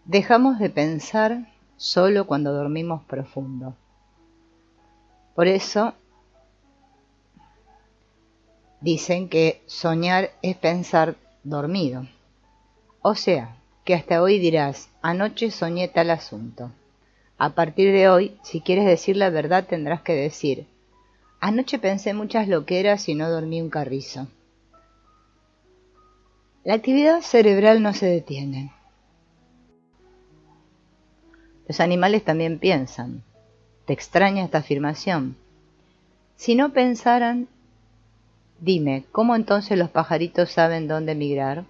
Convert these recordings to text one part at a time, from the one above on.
Dejamos de pensar solo cuando dormimos profundo. Por eso dicen que soñar es pensar dormido. O sea, que hasta hoy dirás, anoche soñé tal asunto. A partir de hoy, si quieres decir la verdad, tendrás que decir, anoche pensé muchas loqueras y no dormí un carrizo. La actividad cerebral no se detiene. Los animales también piensan. ¿Te extraña esta afirmación? Si no pensaran, dime, ¿cómo entonces los pajaritos saben dónde migrar?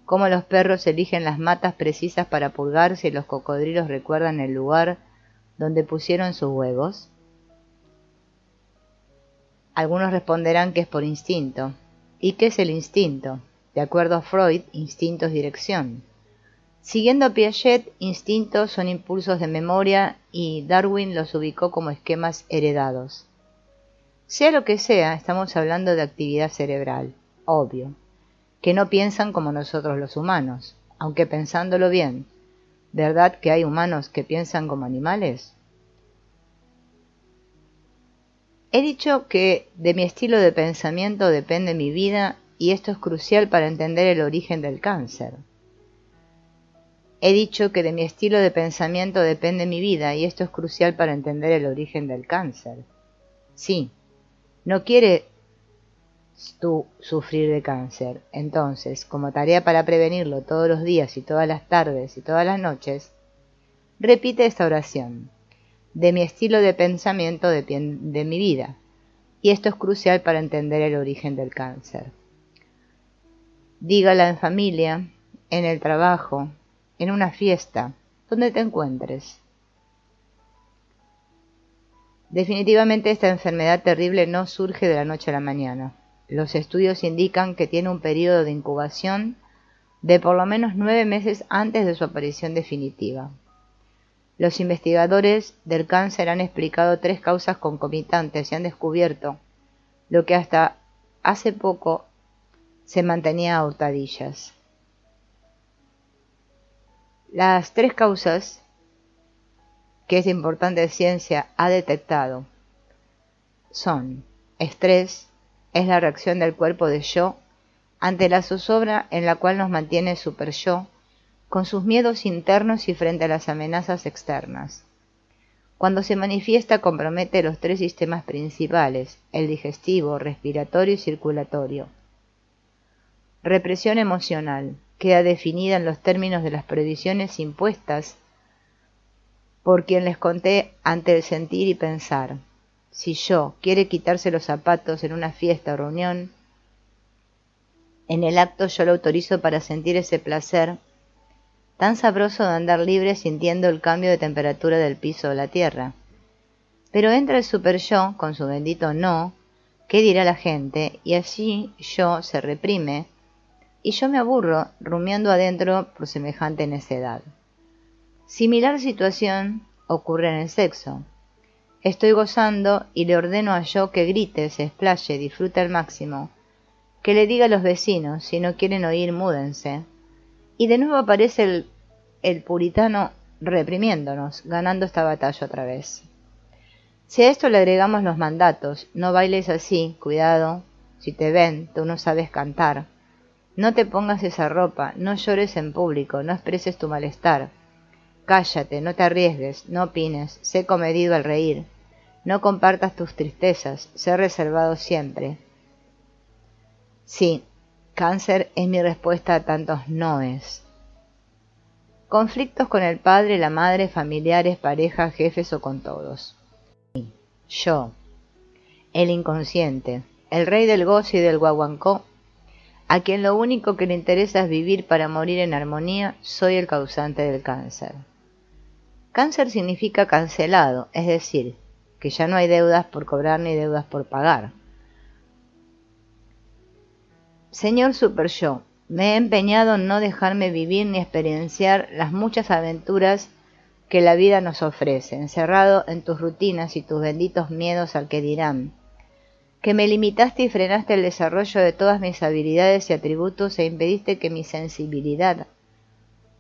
¿Cómo los perros eligen las matas precisas para purgarse y los cocodrilos recuerdan el lugar donde pusieron sus huevos? Algunos responderán que es por instinto. ¿Y qué es el instinto? De acuerdo a Freud, instinto es dirección. Siguiendo a Piaget, instintos son impulsos de memoria y Darwin los ubicó como esquemas heredados. Sea lo que sea, estamos hablando de actividad cerebral, obvio, que no piensan como nosotros los humanos, aunque pensándolo bien, ¿verdad que hay humanos que piensan como animales? He dicho que de mi estilo de pensamiento depende mi vida y esto es crucial para entender el origen del cáncer. He dicho que de mi estilo de pensamiento depende mi vida y esto es crucial para entender el origen del cáncer. Sí, no quieres tú sufrir de cáncer. Entonces, como tarea para prevenirlo todos los días y todas las tardes y todas las noches, repite esta oración. De mi estilo de pensamiento depende mi vida y esto es crucial para entender el origen del cáncer. Dígala en familia, en el trabajo, en una fiesta, donde te encuentres. Definitivamente esta enfermedad terrible no surge de la noche a la mañana. Los estudios indican que tiene un periodo de incubación de por lo menos 9 meses antes de su aparición definitiva. Los investigadores del cáncer han explicado 3 causas concomitantes y han descubierto lo que hasta hace poco se mantenía a hurtadillas. Las 3 causas que esta importante ciencia ha detectado son estrés, es la reacción del cuerpo de yo ante la zozobra en la cual nos mantiene super yo, con sus miedos internos y frente a las amenazas externas. Cuando se manifiesta compromete los 3 sistemas principales, el digestivo, respiratorio y circulatorio. Represión emocional, queda definida en los términos de las prohibiciones impuestas por quien les conté ante el sentir y pensar. Si yo quiere quitarse los zapatos en una fiesta o reunión, en el acto yo lo autorizo para sentir ese placer tan sabroso de andar libre sintiendo el cambio de temperatura del piso o la tierra. Pero entra el super yo con su bendito no, ¿qué dirá la gente? Y así yo se reprime y yo me aburro rumiando adentro por semejante necedad. Similar situación ocurre en el sexo. Estoy gozando y le ordeno a yo que grite, se explaye, disfrute al máximo, que le diga a los vecinos, si no quieren oír, múdense. Y de nuevo aparece el puritano reprimiéndonos, ganando esta batalla otra vez. Si a esto le agregamos los mandatos, no bailes así, cuidado, si te ven, tú no sabes cantar. No te pongas esa ropa, no llores en público, no expreses tu malestar. Cállate, no te arriesgues, no opines, sé comedido al reír. No compartas tus tristezas, sé reservado siempre. Sí, cáncer es mi respuesta a tantos noes. Conflictos con el padre, la madre, familiares, pareja, jefes o con todos. Yo, el inconsciente, el rey del gozo y del guaguancó, a quien lo único que le interesa es vivir para morir en armonía, soy el causante del cáncer. Cáncer significa cancelado, es decir, que ya no hay deudas por cobrar ni deudas por pagar. Señor Super Yo, me he empeñado en no dejarme vivir ni experienciar las muchas aventuras que la vida nos ofrece, encerrado en tus rutinas y tus benditos miedos al que dirán, que me limitaste y frenaste el desarrollo de todas mis habilidades y atributos e impediste que mi sensibilidad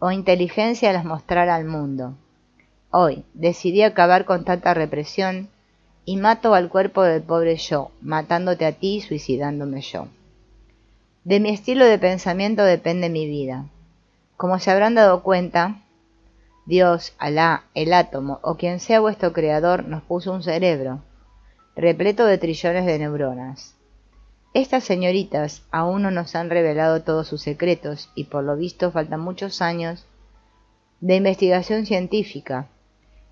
o inteligencia las mostrara al mundo. Hoy decidí acabar con tanta represión y mato al cuerpo del pobre yo, matándote a ti y suicidándome yo. De mi estilo de pensamiento depende mi vida. Como se habrán dado cuenta, Dios, Alá, el átomo o quien sea vuestro creador nos puso un cerebro, repleto de trillones de neuronas. Estas señoritas aún no nos han revelado todos sus secretos y por lo visto faltan muchos años de investigación científica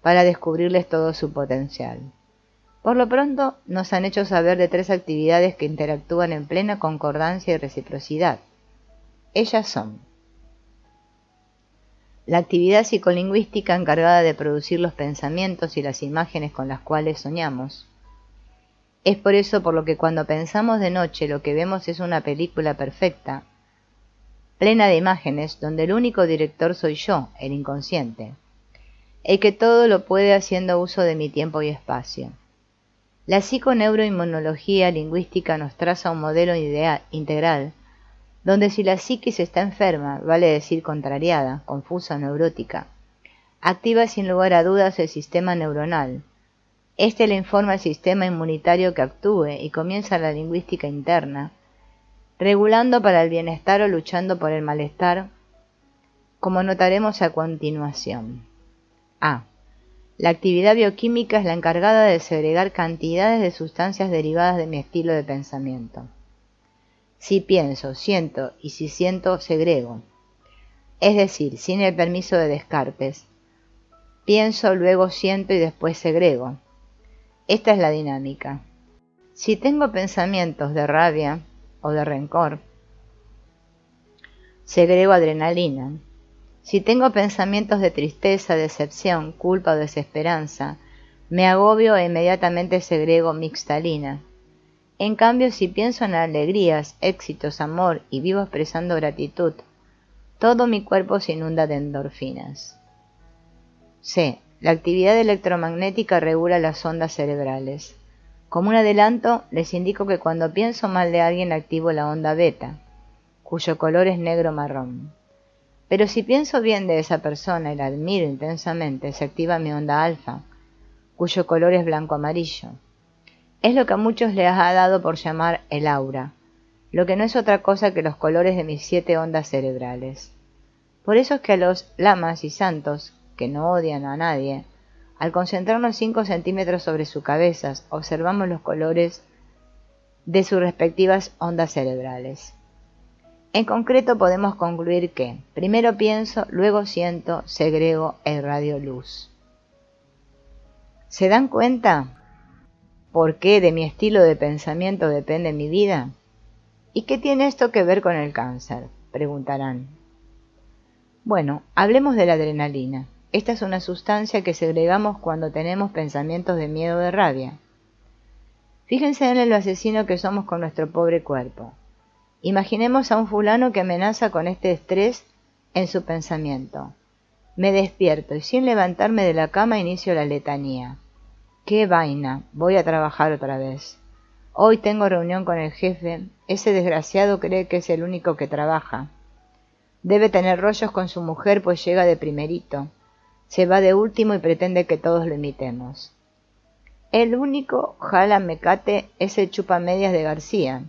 para descubrirles todo su potencial. Por lo pronto nos han hecho saber de 3 actividades que interactúan en plena concordancia y reciprocidad. Ellas son: la actividad psicolingüística encargada de producir los pensamientos y las imágenes con las cuales soñamos. Es por eso por lo que cuando pensamos de noche lo que vemos es una película perfecta, plena de imágenes, donde el único director soy yo, el inconsciente, el que todo lo puede haciendo uso de mi tiempo y espacio. La psiconeuroinmunología lingüística nos traza un modelo integral, donde si la psiquis está enferma, vale decir contrariada, confusa o neurótica, activa sin lugar a dudas el sistema neuronal. Este le informa al sistema inmunitario que actúe y comienza la lingüística interna, regulando para el bienestar o luchando por el malestar, como notaremos a continuación. A. La actividad bioquímica es la encargada de segregar cantidades de sustancias derivadas de mi estilo de pensamiento. Si pienso, siento y si siento, segrego. Es decir, sin el permiso de Descartes. Pienso, luego siento y después segrego. Esta es la dinámica. Si tengo pensamientos de rabia o de rencor, segrego adrenalina. Si tengo pensamientos de tristeza, decepción, culpa o desesperanza, me agobio e inmediatamente segrego mixtalina. En cambio, si pienso en alegrías, éxitos, amor y vivo expresando gratitud, todo mi cuerpo se inunda de endorfinas. C. La actividad electromagnética regula las ondas cerebrales. Como un adelanto, les indico que cuando pienso mal de alguien activo la onda beta, cuyo color es negro-marrón. Pero si pienso bien de esa persona y la admiro intensamente, se activa mi onda alfa, cuyo color es blanco-amarillo. Es lo que a muchos les ha dado por llamar el aura, lo que no es otra cosa que los colores de mis 7 ondas cerebrales. Por eso es que a los lamas y santos, que no odian a nadie, al concentrarnos 5 centímetros sobre sus cabezas, observamos los colores de sus respectivas ondas cerebrales. En concreto podemos concluir que primero pienso, luego siento, segrego e irradio luz. ¿Se dan cuenta por qué de mi estilo de pensamiento depende mi vida? ¿Y qué tiene esto que ver con el cáncer?, preguntarán. Bueno, hablemos de la adrenalina. Esta es una sustancia que segregamos cuando tenemos pensamientos de miedo o de rabia. Fíjense en lo asesino que somos con nuestro pobre cuerpo. Imaginemos a un fulano que amenaza con este estrés en su pensamiento. Me despierto y sin levantarme de la cama inicio la letanía. ¡Qué vaina! Voy a trabajar otra vez. Hoy tengo reunión con el jefe. Ese desgraciado cree que es el único que trabaja. Debe tener rollos con su mujer pues llega de primerito. Se va de último y pretende que todos lo imitemos. El único jala mecate es el chupamedias de García.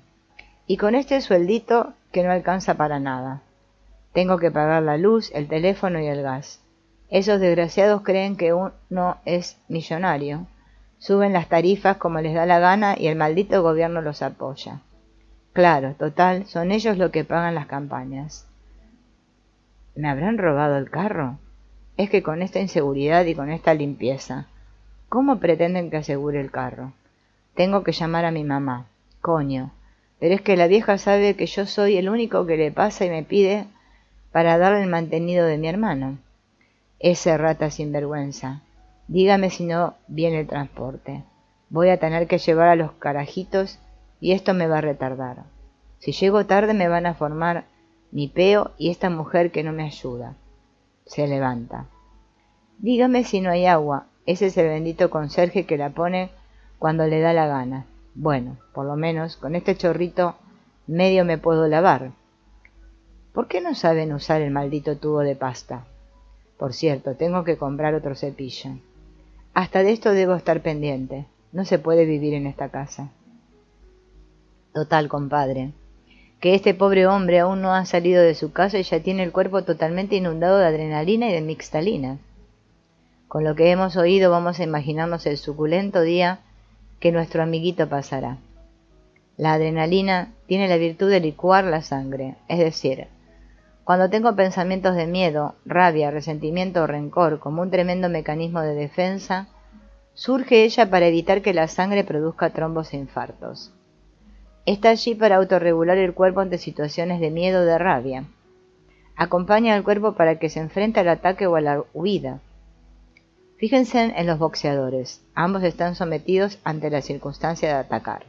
Y con este sueldito que no alcanza para nada. Tengo que pagar la luz, el teléfono y el gas. Esos desgraciados creen que uno es millonario. Suben las tarifas como les da la gana y el maldito gobierno los apoya. Claro, total, son ellos los que pagan las campañas. ¿Me habrán robado el carro? Es que con esta inseguridad y con esta limpieza, ¿cómo pretenden que asegure el carro? Tengo que llamar a mi mamá. Coño. Pero es que la vieja sabe que yo soy el único que le pasa y me pide para darle el mantenido de mi hermano. Ese rata sinvergüenza. Dígame si no viene el transporte. Voy a tener que llevar a los carajitos y esto me va a retardar. Si llego tarde me van a formar mi peo y esta mujer que no me ayuda. Se levanta. Dígame si no hay agua. Ese es el bendito conserje que la pone cuando le da la gana. Bueno, por lo menos con este chorrito medio me puedo lavar. ¿Por qué no saben usar el maldito tubo de pasta? Por cierto, tengo que comprar otro cepillo. Hasta de esto debo estar pendiente. No se puede vivir en esta casa. Total, compadre, que este pobre hombre aún no ha salido de su casa y ya tiene el cuerpo totalmente inundado de adrenalina y de mixtalina. Con lo que hemos oído vamos a imaginarnos el suculento día que nuestro amiguito pasará. La adrenalina tiene la virtud de licuar la sangre, es decir, cuando tengo pensamientos de miedo, rabia, resentimiento o rencor como un tremendo mecanismo de defensa, surge ella para evitar que la sangre produzca trombos e infartos. Está allí para autorregular el cuerpo ante situaciones de miedo o de rabia. Acompaña al cuerpo para que se enfrente al ataque o a la huida. Fíjense en los boxeadores, ambos están sometidos ante la circunstancia de atacar.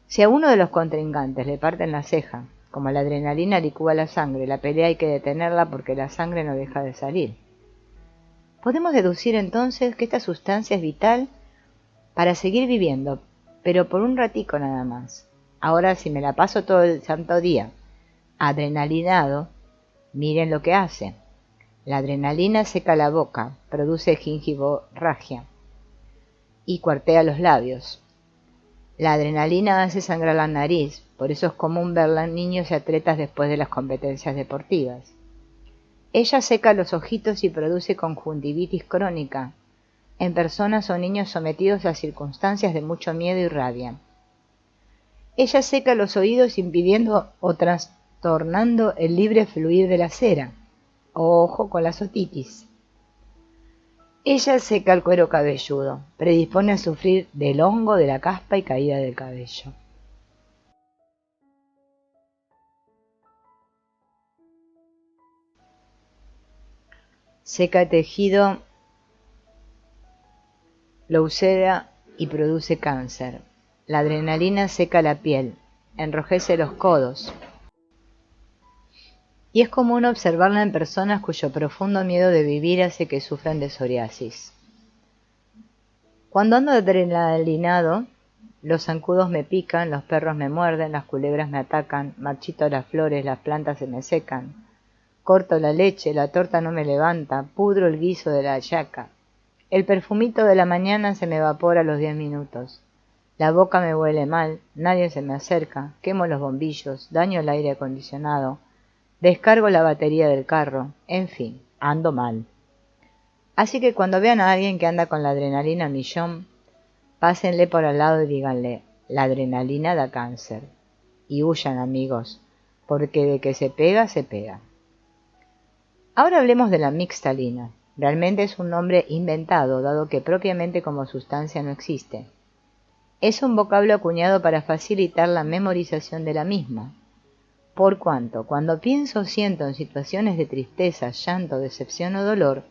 Si a uno de los contrincantes le parten la ceja, como la adrenalina licúa la sangre, la pelea hay que detenerla porque la sangre no deja de salir. Podemos deducir entonces que esta sustancia es vital para seguir viviendo, pero por un ratico nada más. Ahora, si me la paso todo el santo día adrenalinado, miren lo que hace. La adrenalina seca la boca, produce gingivorragia y cuartea los labios. La adrenalina hace sangrar la nariz, por eso es común verla en niños y atletas después de las competencias deportivas. Ella seca los ojitos y produce conjuntivitis crónica en personas o niños sometidos a circunstancias de mucho miedo y rabia. Ella seca los oídos impidiendo o trastornando el libre fluir de la cera. Ojo con la otitis. Ella seca el cuero cabelludo, predispone a sufrir del hongo de la caspa y caída del cabello. Seca el tejido, lo ulcera y produce cáncer. La adrenalina seca la piel, enrojece los codos. Y es común observarla en personas cuyo profundo miedo de vivir hace que sufran de psoriasis. Cuando ando adrenalinado, los zancudos me pican, los perros me muerden, las culebras me atacan, marchito las flores, las plantas se me secan. Corto la leche, la torta no me levanta, pudro el guiso de la hallaca. El perfumito de la mañana se me evapora a los 10 minutos. La boca me huele mal, nadie se me acerca, quemo los bombillos, daño el aire acondicionado, descargo la batería del carro, en fin, ando mal. Así que cuando vean a alguien que anda con la adrenalina a millón, pásenle por al lado y díganle, la adrenalina da cáncer. Y huyan, amigos, porque de que se pega, se pega. Ahora hablemos de la mixtalina. Realmente es un nombre inventado, dado que propiamente como sustancia no existe. Es un vocablo acuñado para facilitar la memorización de la misma. Por cuanto, cuando pienso o siento en situaciones de tristeza, llanto, decepción o dolor,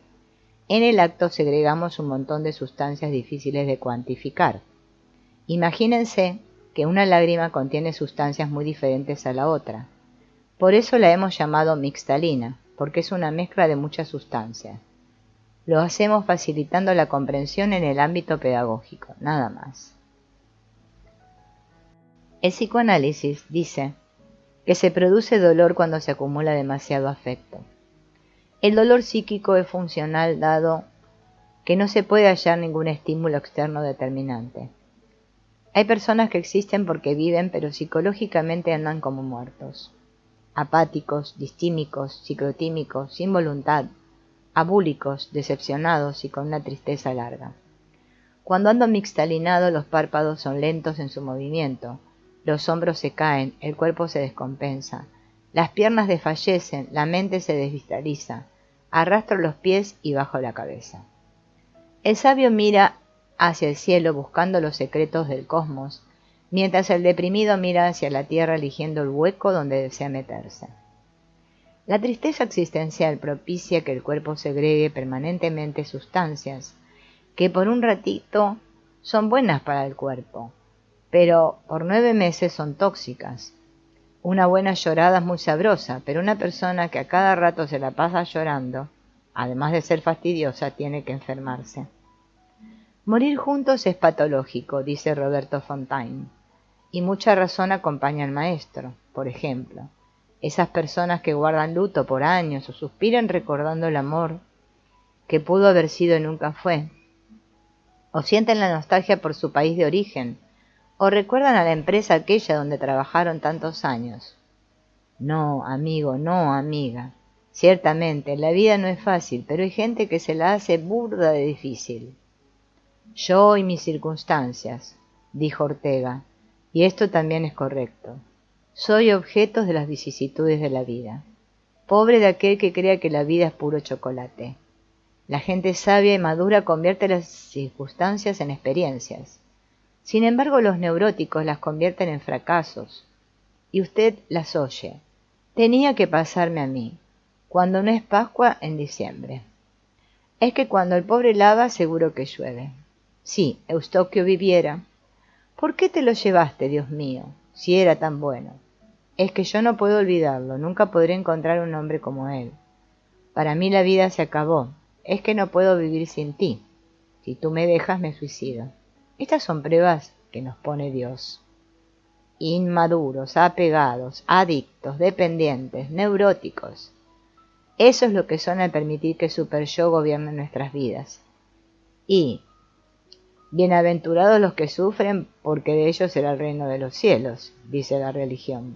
en el acto segregamos un montón de sustancias difíciles de cuantificar. Imagínense que una lágrima contiene sustancias muy diferentes a la otra. Por eso la hemos llamado mixtalina, porque es una mezcla de muchas sustancias. Lo hacemos facilitando la comprensión en el ámbito pedagógico, nada más. El psicoanálisis dice que se produce dolor cuando se acumula demasiado afecto. El dolor psíquico es funcional dado que no se puede hallar ningún estímulo externo determinante. Hay personas que existen porque viven, pero psicológicamente andan como muertos. Apáticos, distímicos, ciclotímicos, sin voluntad, abúlicos, decepcionados y con una tristeza larga. Cuando ando mixtalinado, los párpados son lentos en su movimiento, los hombros se caen, el cuerpo se descompensa, las piernas desfallecen, la mente se desvitaliza, arrastro los pies y bajo la cabeza. El sabio mira hacia el cielo buscando los secretos del cosmos, mientras el deprimido mira hacia la tierra eligiendo el hueco donde desea meterse. La tristeza existencial propicia que el cuerpo segregue permanentemente sustancias que por un ratito son buenas para el cuerpo, pero por 9 meses son tóxicas. Una buena llorada es muy sabrosa, pero una persona que a cada rato se la pasa llorando, además de ser fastidiosa, tiene que enfermarse. Morir juntos es patológico, dice Roberto Fontaine, y mucha razón acompaña al maestro. Por ejemplo, Esas personas que guardan luto por años o suspiran recordando el amor que pudo haber sido y nunca fue, o sienten la nostalgia por su país de origen, o recuerdan a la empresa aquella donde trabajaron tantos años. No, amigo, no, amiga. Ciertamente, la vida no es fácil, pero hay gente que se la hace burda de difícil. Yo y mis circunstancias, dijo Ortega, y esto también es correcto. Soy objeto de las vicisitudes de la vida. Pobre de aquel que crea que la vida es puro chocolate. La gente sabia y madura convierte las circunstancias en experiencias. Sin embargo, los neuróticos las convierten en fracasos. Y usted las oye. Tenía que pasarme a mí, cuando no es Pascua en diciembre. Es que cuando el pobre lava, seguro que llueve. Sí, Eustoquio viviera. ¿Por qué te lo llevaste, Dios mío, si era tan bueno? Es que yo no puedo olvidarlo, nunca podré encontrar un hombre como él. Para mí la vida se acabó, es que no puedo vivir sin ti. Si tú me dejas, me suicido. Estas son pruebas que nos pone Dios. Inmaduros, apegados, adictos, dependientes, neuróticos. Eso es lo que son al permitir que Super Yo gobierne nuestras vidas. Y bienaventurados los que sufren, porque de ellos será el reino de los cielos, dice la religión.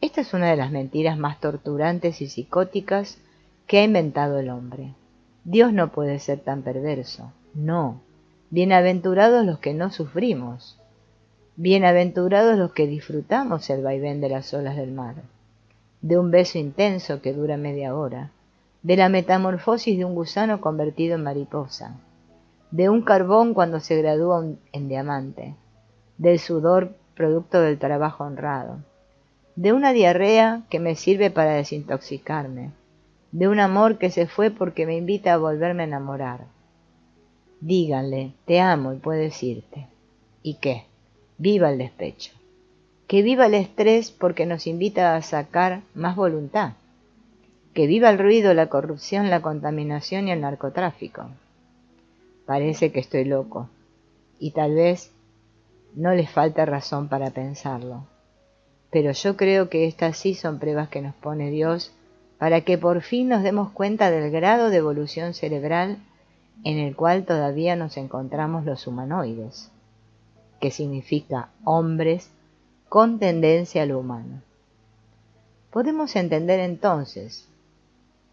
Esta es una de las mentiras más torturantes y psicóticas que ha inventado el hombre. Dios no puede ser tan perverso. No. Bienaventurados los que no sufrimos. Bienaventurados los que disfrutamos el vaivén de las olas del mar, de un beso intenso que dura media hora, de la metamorfosis de un gusano convertido en mariposa, de un carbón cuando se gradúa en diamante, del sudor producto del trabajo honrado, de una diarrea que me sirve para desintoxicarme, de un amor que se fue porque me invita a volverme a enamorar. Díganle, te amo y puedes irte. ¿Y qué? Viva el despecho. Que viva el estrés porque nos invita a sacar más voluntad. Que viva el ruido, la corrupción, la contaminación y el narcotráfico. Parece que estoy loco, y tal vez no les falte razón para pensarlo. Pero yo creo que estas sí son pruebas que nos pone Dios para que por fin nos demos cuenta del grado de evolución cerebral en el cual todavía nos encontramos los humanoides, que significa hombres con tendencia a lo humano. Podemos entender entonces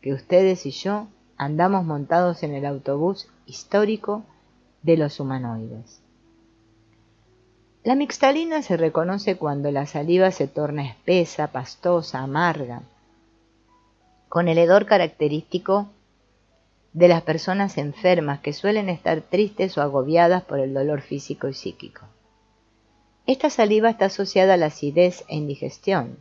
que ustedes y yo andamos montados en el autobús histórico de los humanoides. La mixtalina se reconoce cuando la saliva se torna espesa, pastosa, amarga, con el hedor característico de las personas enfermas que suelen estar tristes o agobiadas por el dolor físico y psíquico. Esta saliva está asociada a la acidez e indigestión.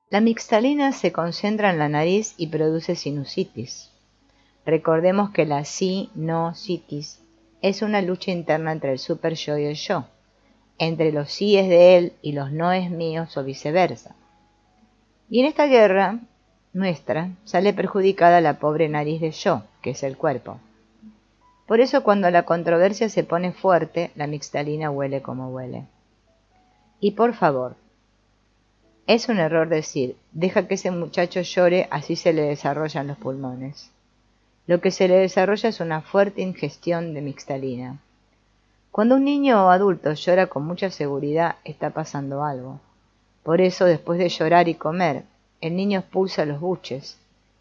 La mixtalina se concentra en la nariz y produce sinusitis. Recordemos que la sinusitis es una lucha interna entre el super yo y el yo, entre los sí es de él y los no es míos o viceversa. Y en esta guerra nuestra sale perjudicada la pobre nariz de yo, que es el cuerpo. Por eso cuando la controversia se pone fuerte, la mixtalina huele como huele. Y por favor, es un error decir, deja que ese muchacho llore, así se le desarrollan los pulmones. Lo que se le desarrolla es una fuerte ingestión de mixtalina. Cuando un niño o adulto llora con mucha seguridad, está pasando algo. Por eso, después de llorar y comer, el niño expulsa los buches,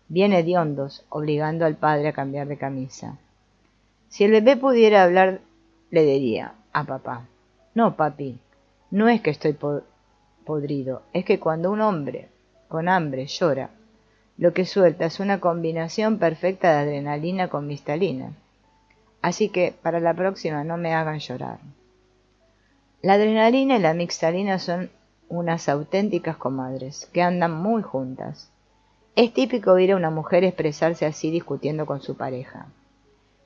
bien hediondos, obligando al padre a cambiar de camisa. Si el bebé pudiera hablar, le diría a papá, no papi, no es que estoy podrido, es que cuando un hombre con hambre llora, lo que suelta es una combinación perfecta de adrenalina con mixtalina. Así que para la próxima no me hagan llorar. La adrenalina y la mixtalina son unas auténticas comadres que andan muy juntas. Es típico oír a una mujer expresarse así discutiendo con su pareja.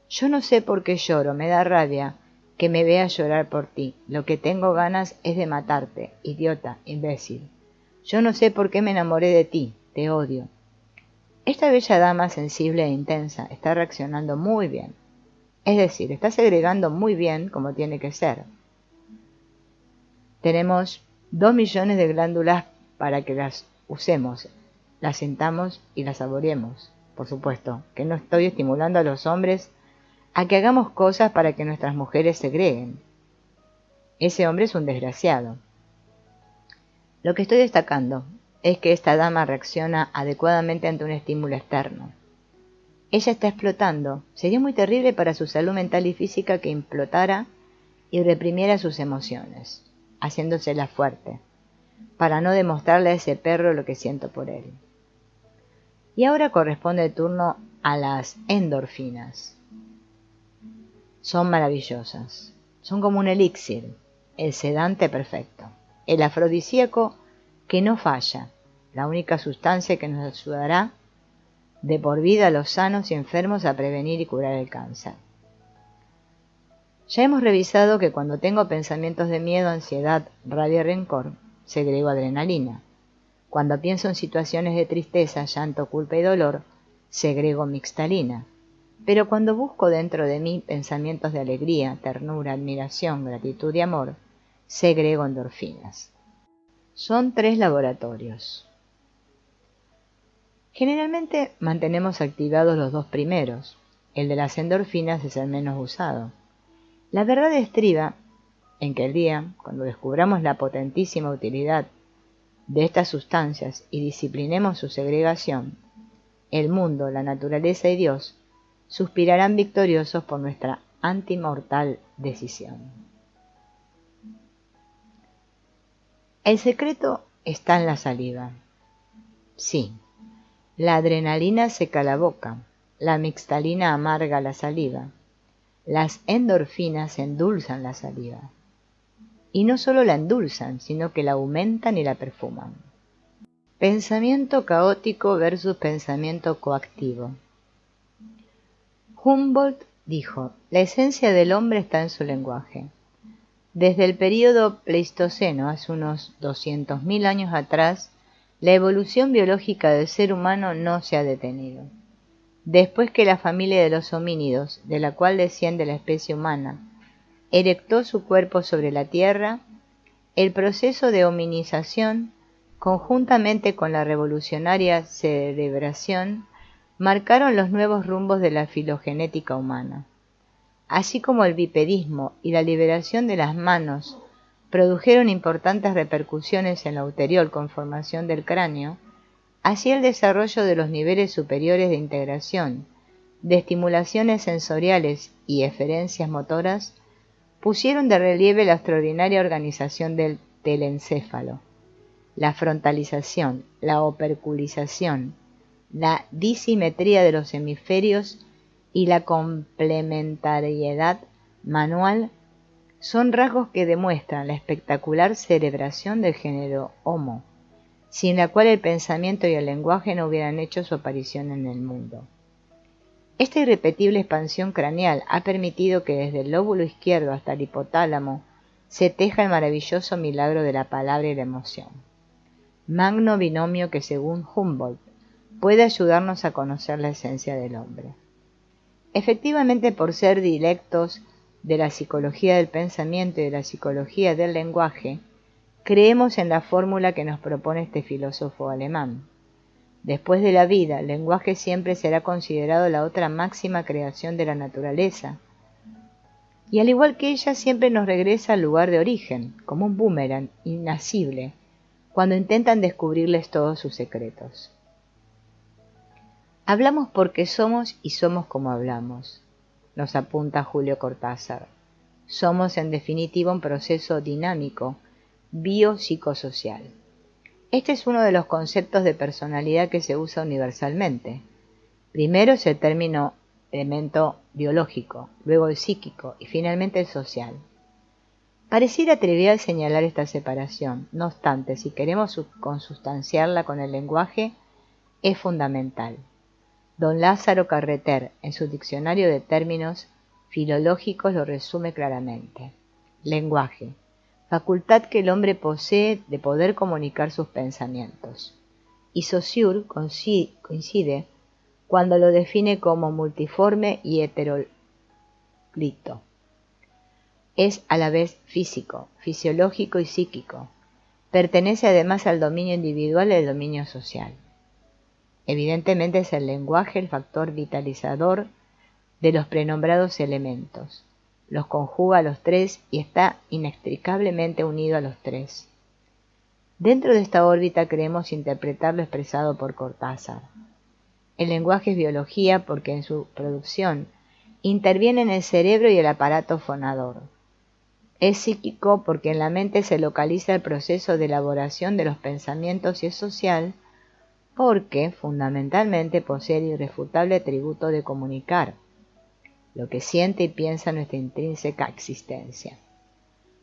Yo no sé por qué lloro, me da rabia que me veas llorar por ti. Lo que tengo ganas es de matarte, idiota, imbécil. Yo no sé por qué me enamoré de ti, te odio. Esta bella dama sensible e intensa está reaccionando muy bien. Es decir, está segregando muy bien como tiene que ser. Tenemos 2 millones de glándulas para que las usemos, las sintamos y las saboreemos. Por supuesto que no estoy estimulando a los hombres a que hagamos cosas para que nuestras mujeres segreguen. Ese hombre es un desgraciado. Lo que estoy destacando es que esta dama reacciona adecuadamente ante un estímulo externo. Ella está explotando. Sería muy terrible para su salud mental y física que implotara y reprimiera sus emociones, haciéndosela fuerte, para no demostrarle a ese perro lo que siento por él. Y ahora corresponde el turno a las endorfinas. Son maravillosas. Son como un elixir, el sedante perfecto, el afrodisíaco que no falla, la única sustancia que nos ayudará de por vida a los sanos y enfermos a prevenir y curar el cáncer. Ya hemos revisado que cuando tengo pensamientos de miedo, ansiedad, rabia y rencor, segrego adrenalina. Cuando pienso en situaciones de tristeza, llanto, culpa y dolor, segrego mixtalina. Pero cuando busco dentro de mí pensamientos de alegría, ternura, admiración, gratitud y amor, segrego endorfinas. Son 3 laboratorios. Generalmente mantenemos activados los 2 primeros. El de las endorfinas es el menos usado. La verdad estriba en que el día, cuando descubramos la potentísima utilidad de estas sustancias y disciplinemos su segregación, el mundo, la naturaleza y Dios suspirarán victoriosos por nuestra antimortal decisión. El secreto está en la saliva. Sí, la adrenalina seca la boca, la mixtalina amarga la saliva, las endorfinas endulzan la saliva. Y no solo la endulzan, sino que la aumentan y la perfuman. Pensamiento caótico versus pensamiento coactivo. Humboldt dijo, la esencia del hombre está en su lenguaje. Desde el período Pleistoceno, hace unos 200.000 años atrás, la evolución biológica del ser humano no se ha detenido. Después que la familia de los homínidos, de la cual desciende la especie humana, erectó su cuerpo sobre la tierra, el proceso de hominización, conjuntamente con la revolucionaria cerebración, marcaron los nuevos rumbos de la filogenética humana. Así como el bipedismo y la liberación de las manos produjeron importantes repercusiones en la ulterior conformación del cráneo, así el desarrollo de los niveles superiores de integración, de estimulaciones sensoriales y eferencias motoras, pusieron de relieve la extraordinaria organización del telencéfalo, la frontalización, la operculización, la disimetría de los hemisferios y la complementariedad manual son rasgos que demuestran la espectacular cerebración del género Homo, sin la cual el pensamiento y el lenguaje no hubieran hecho su aparición en el mundo. Esta irrepetible expansión craneal ha permitido que desde el lóbulo izquierdo hasta el hipotálamo se teja el maravilloso milagro de la palabra y la emoción. Magno binomio que, según Humboldt, puede ayudarnos a conocer la esencia del hombre. Efectivamente, por ser dilectos de la psicología del pensamiento y de la psicología del lenguaje, creemos en la fórmula que nos propone este filósofo alemán. Después de la vida, el lenguaje siempre será considerado la otra máxima creación de la naturaleza, y al igual que ella siempre nos regresa al lugar de origen, como un boomerang inasible, cuando intentan descubrirles todos sus secretos. Hablamos porque somos y somos como hablamos, nos apunta Julio Cortázar. Somos en definitiva un proceso dinámico, biopsicosocial. Este es uno de los conceptos de personalidad que se usa universalmente. Primero es el término elemento biológico, luego el psíquico y finalmente el social. Pareciera trivial señalar esta separación, no obstante, si queremos consustanciarla con el lenguaje, es fundamental. Don Lázaro Carreter, en su diccionario de términos filológicos, lo resume claramente. Lenguaje, facultad que el hombre posee de poder comunicar sus pensamientos. Y Saussure coincide cuando lo define como multiforme y heteroclito. Es a la vez físico, fisiológico y psíquico, pertenece además al dominio individual y al dominio social. Evidentemente es el lenguaje el factor vitalizador de los prenombrados elementos. Los conjuga a los tres y está inextricablemente unido a los tres. Dentro de esta órbita queremos interpretar lo expresado por Cortázar. El lenguaje es biología porque en su producción intervienen el cerebro y el aparato fonador. Es psíquico porque en la mente se localiza el proceso de elaboración de los pensamientos y es social porque fundamentalmente posee el irrefutable atributo de comunicar lo que siente y piensa nuestra intrínseca existencia.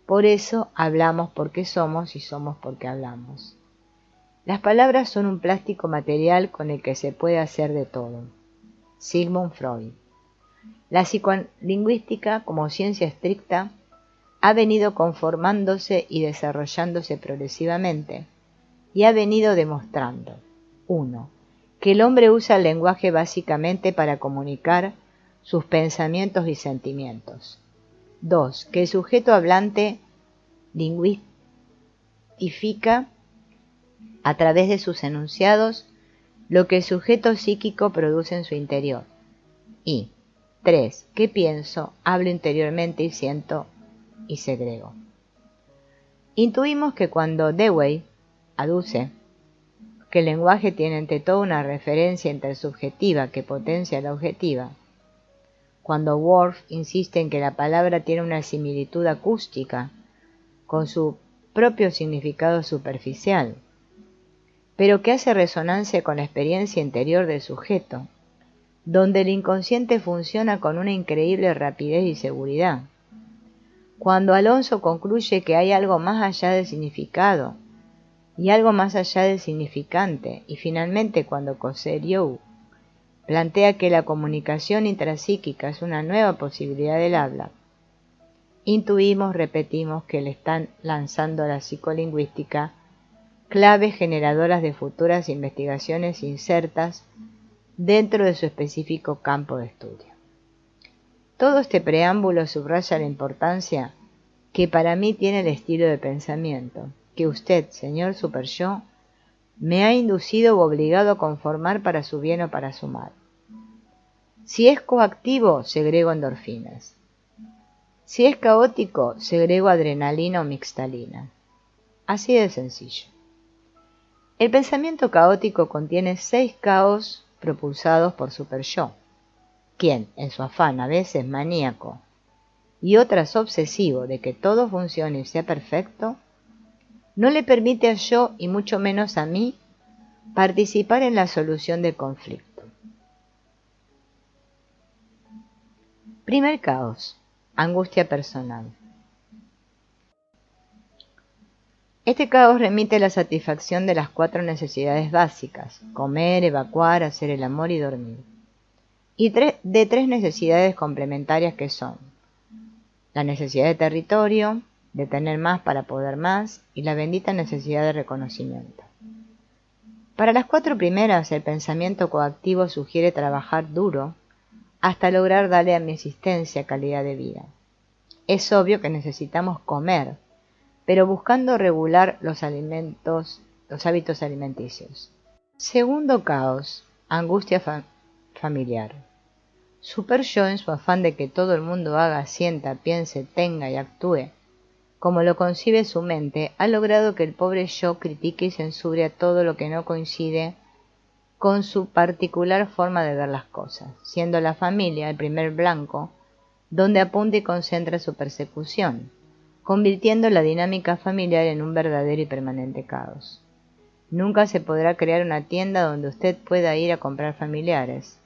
Por eso hablamos porque somos y somos porque hablamos. Las palabras son un plástico material con el que se puede hacer de todo. Sigmund Freud. La psicolingüística, como ciencia estricta, ha venido conformándose y desarrollándose progresivamente y ha venido demostrando: 1. Que el hombre usa el lenguaje básicamente para comunicar sus pensamientos y sentimientos. 2. Que el sujeto hablante lingüistifica a través de sus enunciados lo que el sujeto psíquico produce en su interior. Y 3. Que pienso, hablo interiormente y siento y segrego. Intuimos que cuando Dewey aduce que el lenguaje tiene ante todo una referencia intersubjetiva que potencia la objetiva, cuando Worf insiste en que la palabra tiene una similitud acústica con su propio significado superficial, pero que hace resonancia con la experiencia interior del sujeto, donde el inconsciente funciona con una increíble rapidez y seguridad. Cuando Alonso concluye que hay algo más allá del significado y algo más allá del significante, y finalmente cuando Kosellev plantea que la comunicación intrapsíquica es una nueva posibilidad del habla, intuimos, repetimos, que le están lanzando a la psicolingüística claves generadoras de futuras investigaciones insertas dentro de su específico campo de estudio. Todo este preámbulo subraya la importancia que para mí tiene el estilo de pensamiento que usted, señor Super-Yo, me ha inducido u obligado a conformar para su bien o para su mal. Si es coactivo, segrego endorfinas. Si es caótico, segrego adrenalina o mixtalina. Así de sencillo. El pensamiento caótico contiene 6 caos propulsados por Super-Yo, quien, en su afán a veces maníaco y otras obsesivo de que todo funcione y sea perfecto, no le permite a yo, y mucho menos a mí, participar en la solución del conflicto. Primer caos: angustia personal. Este caos remite a la satisfacción de las 4 necesidades básicas: comer, evacuar, hacer el amor y dormir, y de 3 necesidades complementarias que son la necesidad de territorio, de tener más para poder más, y la bendita necesidad de reconocimiento. Para las 4 primeras, el pensamiento coactivo sugiere trabajar duro hasta lograr darle a mi existencia calidad de vida. Es obvio que necesitamos comer, pero buscando regular los hábitos alimenticios. Segundo caos: angustia familiar. Super-Yo, en su afán de que todo el mundo haga, sienta, piense, tenga y actúe como lo concibe su mente, ha logrado que el pobre yo critique y censure a todo lo que no coincide con su particular forma de ver las cosas, siendo la familia el primer blanco donde apunta y concentra su persecución, convirtiendo la dinámica familiar en un verdadero y permanente caos. Nunca se podrá crear una tienda donde usted pueda ir a comprar familiares.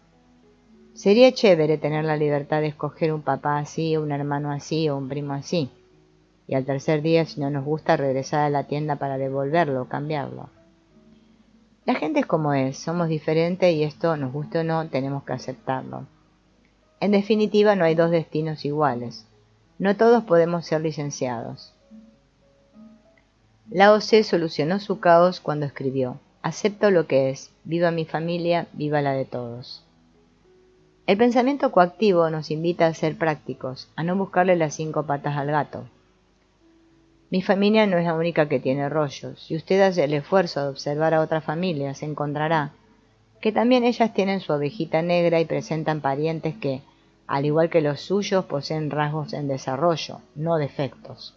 Sería chévere tener la libertad de escoger un papá así, un hermano así o un primo así, y al tercer día, si no nos gusta, regresar a la tienda para devolverlo o cambiarlo. La gente es como es, somos diferentes y esto, nos guste o no, tenemos que aceptarlo. En definitiva, no hay 2 destinos iguales. No todos podemos ser licenciados. Lao Tse solucionó su caos cuando escribió: acepto lo que es, viva mi familia, viva la de todos. El pensamiento coactivo nos invita a ser prácticos, a no buscarle las 5 patas al gato. Mi familia no es la única que tiene rollos. Si usted hace el esfuerzo de observar a otras familias, encontrará que también ellas tienen su ovejita negra y presentan parientes que, al igual que los suyos, poseen rasgos en desarrollo, no defectos.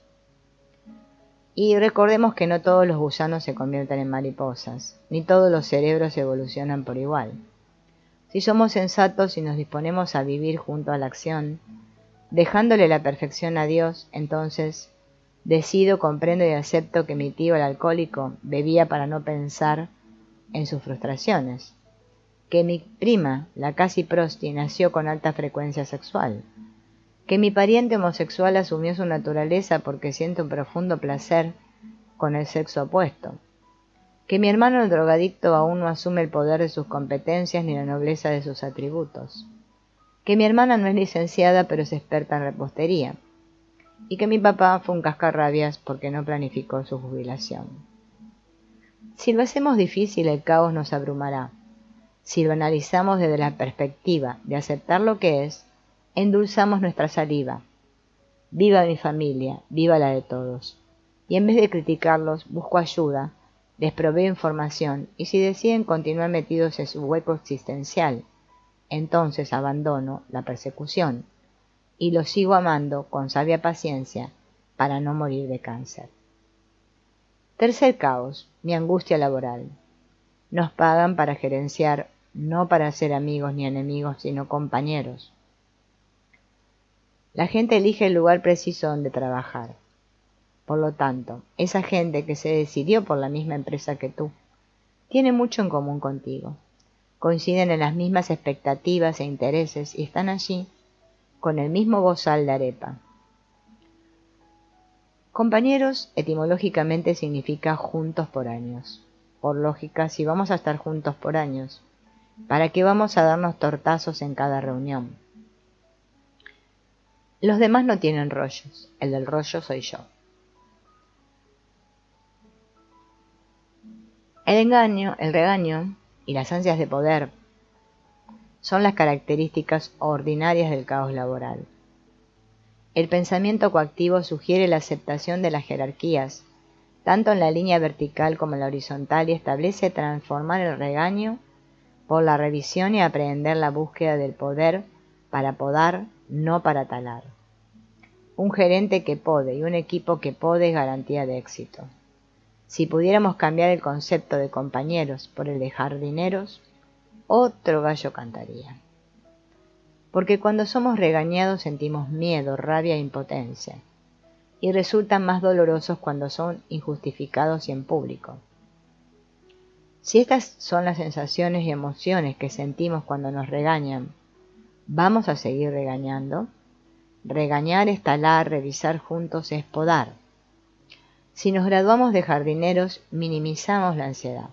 Y recordemos que no todos los gusanos se convierten en mariposas, ni todos los cerebros evolucionan por igual. Si somos sensatos y nos disponemos a vivir junto a la acción, dejándole la perfección a Dios, entonces decido, comprendo y acepto que mi tío el alcohólico bebía para no pensar en sus frustraciones, que mi prima, la casi prosti, nació con alta frecuencia sexual, que mi pariente homosexual asumió su naturaleza porque siente un profundo placer con el sexo opuesto, que mi hermano el drogadicto aún no asume el poder de sus competencias ni la nobleza de sus atributos, que mi hermana no es licenciada pero es experta en repostería, y que mi papá fue un cascarrabias porque no planificó su jubilación. Si lo hacemos difícil, el caos nos abrumará. Si lo analizamos desde la perspectiva de aceptar lo que es, endulzamos nuestra saliva. Viva mi familia, viva la de todos. Y en vez de criticarlos, busco ayuda, les proveo información, y si deciden continuar metidos en su hueco existencial, entonces abandono la persecución y los sigo amando con sabia paciencia para no morir de cáncer. Tercer caos, mi angustia laboral. Nos pagan para gerenciar, no para ser amigos ni enemigos, sino compañeros. La gente elige el lugar preciso donde trabajar. Por lo tanto, esa gente que se decidió por la misma empresa que tú, tiene mucho en común contigo. Coinciden en las mismas expectativas e intereses y están allí con el mismo bozal de arepa. Compañeros etimológicamente significa juntos por años. Por lógica, si vamos a estar juntos por años, ¿para qué vamos a darnos tortazos en cada reunión? Los demás no tienen rollos, el del rollo soy yo. El engaño, el regaño y las ansias de poder son las características ordinarias del caos laboral. El pensamiento coactivo sugiere la aceptación de las jerarquías, tanto en la línea vertical como en la horizontal, y establece transformar el regaño por la revisión y aprehender la búsqueda del poder para podar, no para talar. Un gerente que pode y un equipo que pode es garantía de éxito. Si pudiéramos cambiar el concepto de compañeros por el de jardineros, otro gallo cantaría. Porque cuando somos regañados sentimos miedo, rabia e impotencia, y resultan más dolorosos cuando son injustificados y en público. Si estas son las sensaciones y emociones que sentimos cuando nos regañan, ¿vamos a seguir regañando? Regañar es talar, revisar juntos es podar. Si nos graduamos de jardineros, minimizamos la ansiedad.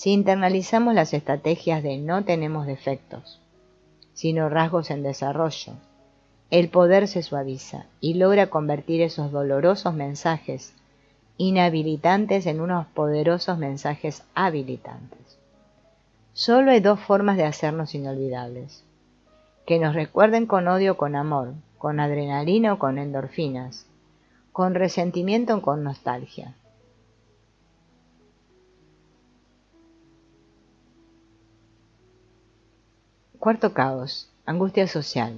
Si internalizamos las estrategias de no tenemos defectos, sino rasgos en desarrollo, el poder se suaviza y logra convertir esos dolorosos mensajes inhabilitantes en unos poderosos mensajes habilitantes. Solo hay dos formas de hacernos inolvidables: que nos recuerden con odio o con amor, con adrenalina o con endorfinas, con resentimiento o con nostalgia. Cuarto caos, angustia social.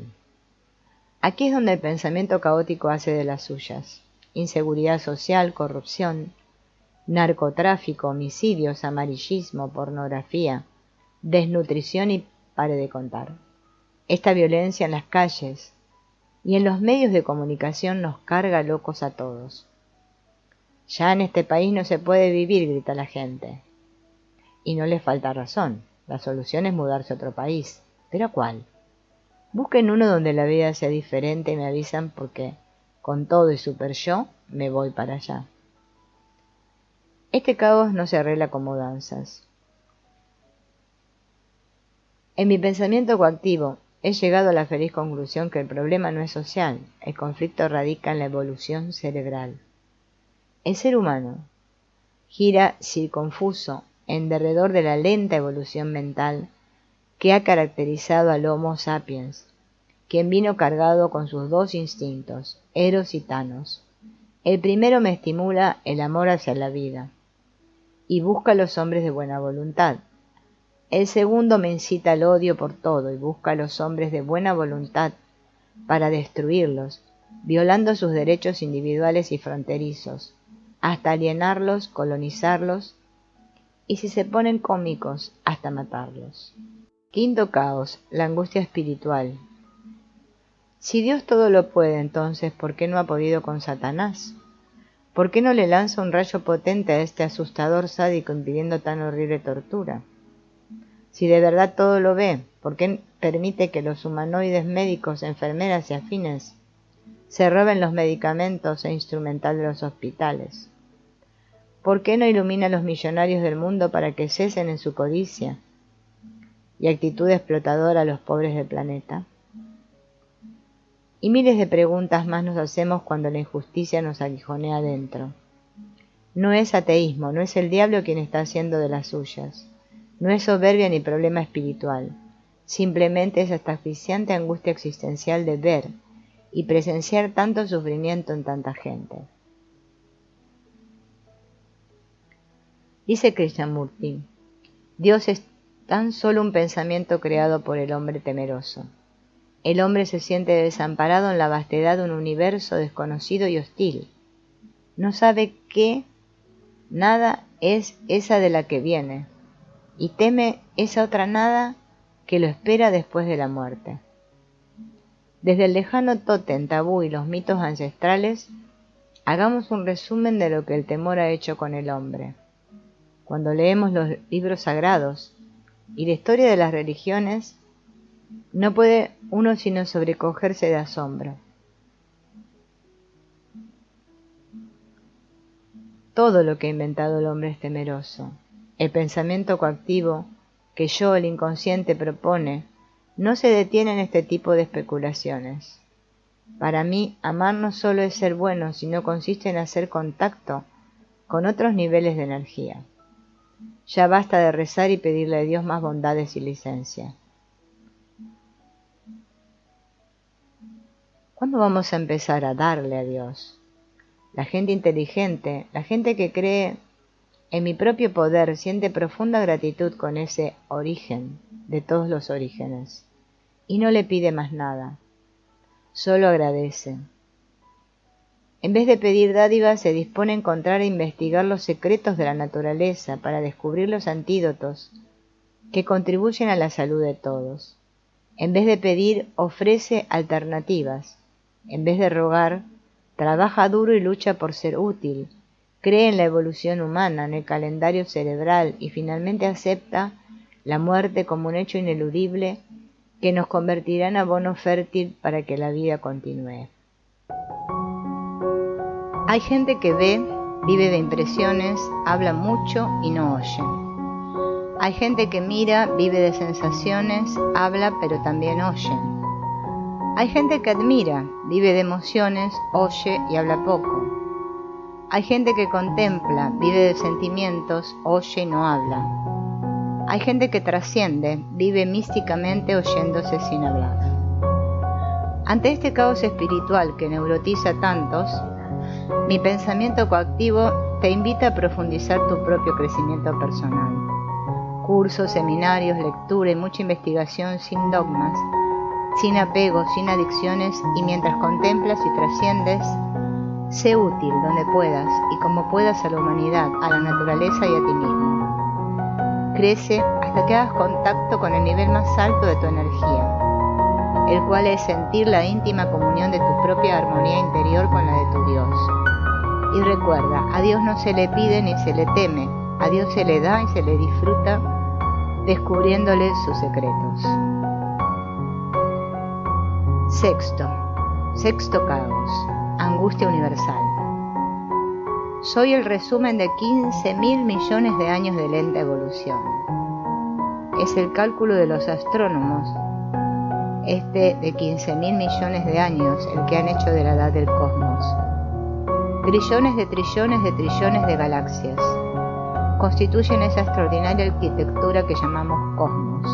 Aquí es donde el pensamiento caótico hace de las suyas. Inseguridad social, corrupción, narcotráfico, homicidios, amarillismo, pornografía, desnutrición y pare de contar. Esta violencia en las calles y en los medios de comunicación nos carga locos a todos. Ya en este país no se puede vivir, grita la gente. Y no les falta razón. La solución es mudarse a otro país. ¿Pero a cuál? Busquen uno donde la vida sea diferente y me avisan porque, con todo y super yo, me voy para allá. Este caos no se arregla con mudanzas. En mi pensamiento coactivo, he llegado a la feliz conclusión que el problema no es social, el conflicto radica en la evolución cerebral. El ser humano gira circunfuso en derredor de la lenta evolución mental que ha caracterizado al Homo sapiens, quien vino cargado con sus dos instintos, Eros y Thanos, El primero me estimula el amor hacia la vida y busca a los hombres de buena voluntad. El segundo me incita al odio por todo y busca a los hombres de buena voluntad para destruirlos, violando sus derechos individuales y fronterizos, hasta alienarlos, colonizarlos y, si se ponen cómicos, hasta matarlos. Quinto caos, la angustia espiritual. Si Dios todo lo puede, entonces, ¿por qué no ha podido con Satanás? ¿Por qué no le lanza un rayo potente a este asustador sádico impidiendo tan horrible tortura? Si de verdad todo lo ve, ¿por qué permite que los humanoides médicos, enfermeras y afines se roben los medicamentos e instrumental de los hospitales? ¿Por qué no ilumina a los millonarios del mundo para que cesen en su codicia y actitud explotadora a los pobres del planeta? Y miles de preguntas más nos hacemos cuando la injusticia nos aguijonea adentro. No es ateísmo, no es el diablo quien está haciendo de las suyas. No es soberbia ni problema espiritual. Simplemente es esta asfixiante angustia existencial de ver y presenciar tanto sufrimiento en tanta gente. Dice Krishnamurti, Dios es tan solo un pensamiento creado por el hombre temeroso. El hombre se siente desamparado en la vastedad de un universo desconocido y hostil. No sabe qué nada es esa de la que viene, y teme esa otra nada que lo espera después de la muerte. Desde el lejano tótem, tabú y los mitos ancestrales, hagamos un resumen de lo que el temor ha hecho con el hombre. Cuando leemos los libros sagrados y la historia de las religiones, no puede uno sino sobrecogerse de asombro. Todo lo que ha inventado el hombre es temeroso. El pensamiento coactivo que yo, el inconsciente, propone, no se detiene en este tipo de especulaciones. Para mí, amar no solo es ser bueno, sino consiste en hacer contacto con otros niveles de energía. Ya basta de rezar y pedirle a Dios más bondades y licencia. ¿Cuándo vamos a empezar a darle a Dios? La gente inteligente, la gente que cree en mi propio poder, siente profunda gratitud con ese origen de todos los orígenes y no le pide más nada, solo agradece. En vez de pedir dádivas, se dispone a encontrar e investigar los secretos de la naturaleza para descubrir los antídotos que contribuyen a la salud de todos. En vez de pedir, ofrece alternativas. En vez de rogar, trabaja duro y lucha por ser útil. Cree en la evolución humana, en el calendario cerebral y finalmente acepta la muerte como un hecho ineludible que nos convertirá en abono fértil para que la vida continúe. Hay gente que ve, vive de impresiones, habla mucho y no oye. Hay gente que mira, vive de sensaciones, habla pero también oye. Hay gente que admira, vive de emociones, oye y habla poco. Hay gente que contempla, vive de sentimientos, oye y no habla. Hay gente que trasciende, vive místicamente oyéndose sin hablar. Ante este caos espiritual que neurotiza a tantos, mi pensamiento coactivo te invita a profundizar tu propio crecimiento personal. Cursos, seminarios, lectura y mucha investigación sin dogmas, sin apegos, sin adicciones, y mientras contemplas y trasciendes, sé útil donde puedas y como puedas a la humanidad, a la naturaleza y a ti mismo. Crece hasta que hagas contacto con el nivel más alto de tu energía, el cual es sentir la íntima comunión de tu propia armonía interior con la de tu Dios. Y recuerda, a Dios no se le pide ni se le teme, a Dios se le da y se le disfruta descubriéndole sus secretos. Sexto caos, angustia universal. Soy el resumen de 15.000 millones de años de lenta evolución. Es el cálculo de los astrónomos, de 15.000 millones de años, el que han hecho de la edad del cosmos. Trillones de trillones de galaxias constituyen esa extraordinaria arquitectura que llamamos cosmos.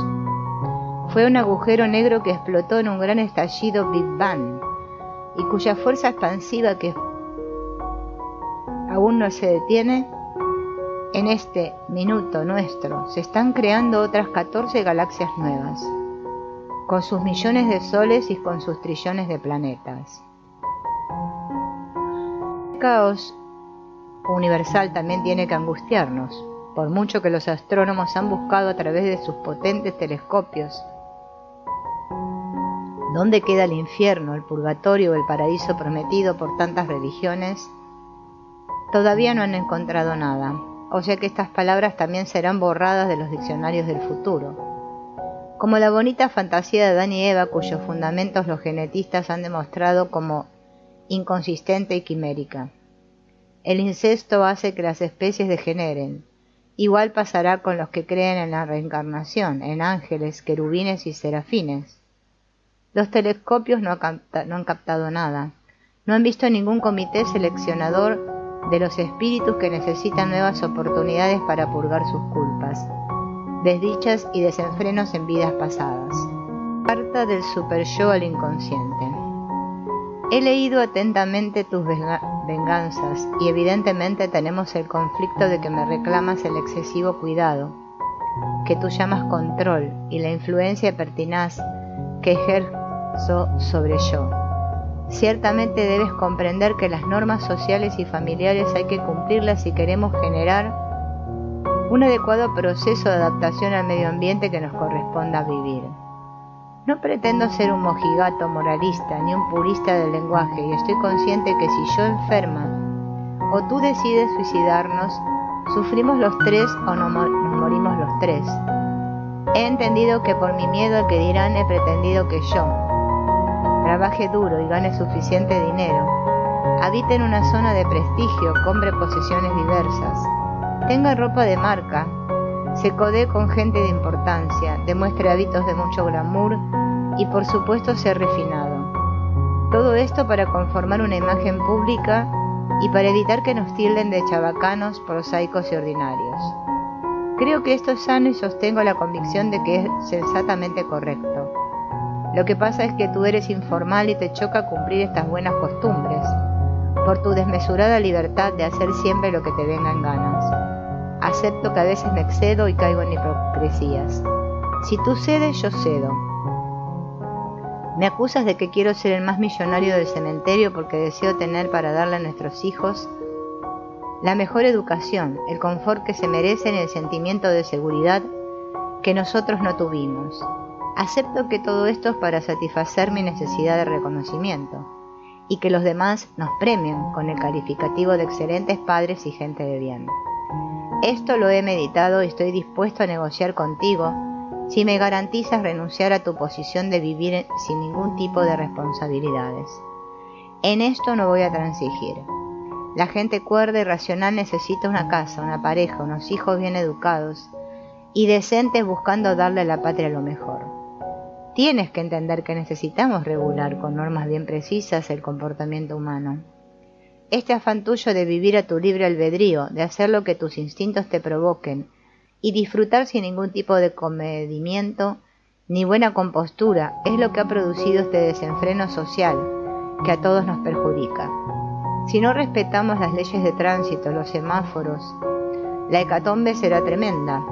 Fue un agujero negro que explotó en un gran estallido Big Bang y cuya fuerza expansiva que aún no se detiene. En este minuto nuestro se están creando otras 14 galaxias nuevas, con sus millones de soles y con sus trillones de planetas. El caos universal también tiene que angustiarnos, por mucho que los astrónomos han buscado a través de sus potentes telescopios dónde queda el infierno, el purgatorio o el paraíso prometido por tantas religiones. Todavía no han encontrado nada, o sea que estas palabras también serán borradas de los diccionarios del futuro. Como la bonita fantasía de Adán y Eva, cuyos fundamentos los genetistas han demostrado como inconsistente y quimérica. El incesto hace que las especies degeneren. Igual pasará con los que creen en la reencarnación, en ángeles, querubines y serafines. Los telescopios no han captado nada. No han visto ningún comité seleccionador de los espíritus que necesitan nuevas oportunidades para purgar sus culpas, desdichas y desenfrenos en vidas pasadas. Carta del super-yo al inconsciente. He leído atentamente tus venganzas y evidentemente tenemos el conflicto de que me reclamas el excesivo cuidado, que tú llamas control, y la influencia pertinaz que ejerzo sobre yo. Ciertamente debes comprender que las normas sociales y familiares hay que cumplirlas si queremos generar un adecuado proceso de adaptación al medio ambiente que nos corresponda vivir. No pretendo ser un mojigato moralista ni un purista del lenguaje, y estoy consciente que si yo enferma o tú decides suicidarnos, sufrimos los tres o nos morimos los tres. He entendido que por mi miedo al que dirán he pretendido que yo trabaje duro y gane suficiente dinero, habite en una zona de prestigio, compre posesiones diversas, tenga ropa de marca, se codee con gente de importancia, demuestre hábitos de mucho glamour y por supuesto ser refinado. Todo esto para conformar una imagen pública y para evitar que nos tilden de chabacanos, prosaicos y ordinarios. Creo que esto es sano y sostengo la convicción de que es sensatamente correcto. Lo que pasa es que tú eres informal y te choca cumplir estas buenas costumbres, por tu desmesurada libertad de hacer siempre lo que te venga en ganas. Acepto que a veces me excedo y caigo en hipocresías. Si tú cedes, yo cedo. Me acusas de que quiero ser el más millonario del cementerio porque deseo tener para darle a nuestros hijos la mejor educación, el confort que se merecen y el sentimiento de seguridad que nosotros no tuvimos. Acepto que todo esto es para satisfacer mi necesidad de reconocimiento y que los demás nos premien con el calificativo de excelentes padres y gente de bien. Esto lo he meditado y estoy dispuesto a negociar contigo si me garantizas renunciar a tu posición de vivir sin ningún tipo de responsabilidades. En esto no voy a transigir. La gente cuerda y racional necesita una casa, una pareja, unos hijos bien educados y decentes buscando darle a la patria lo mejor. Tienes que entender que necesitamos regular con normas bien precisas el comportamiento humano. Este afán tuyo de vivir a tu libre albedrío, de hacer lo que tus instintos te provoquen y disfrutar sin ningún tipo de comedimiento ni buena compostura, es lo que ha producido este desenfreno social que a todos nos perjudica. Si no respetamos las leyes de tránsito, los semáforos, la hecatombe será tremenda.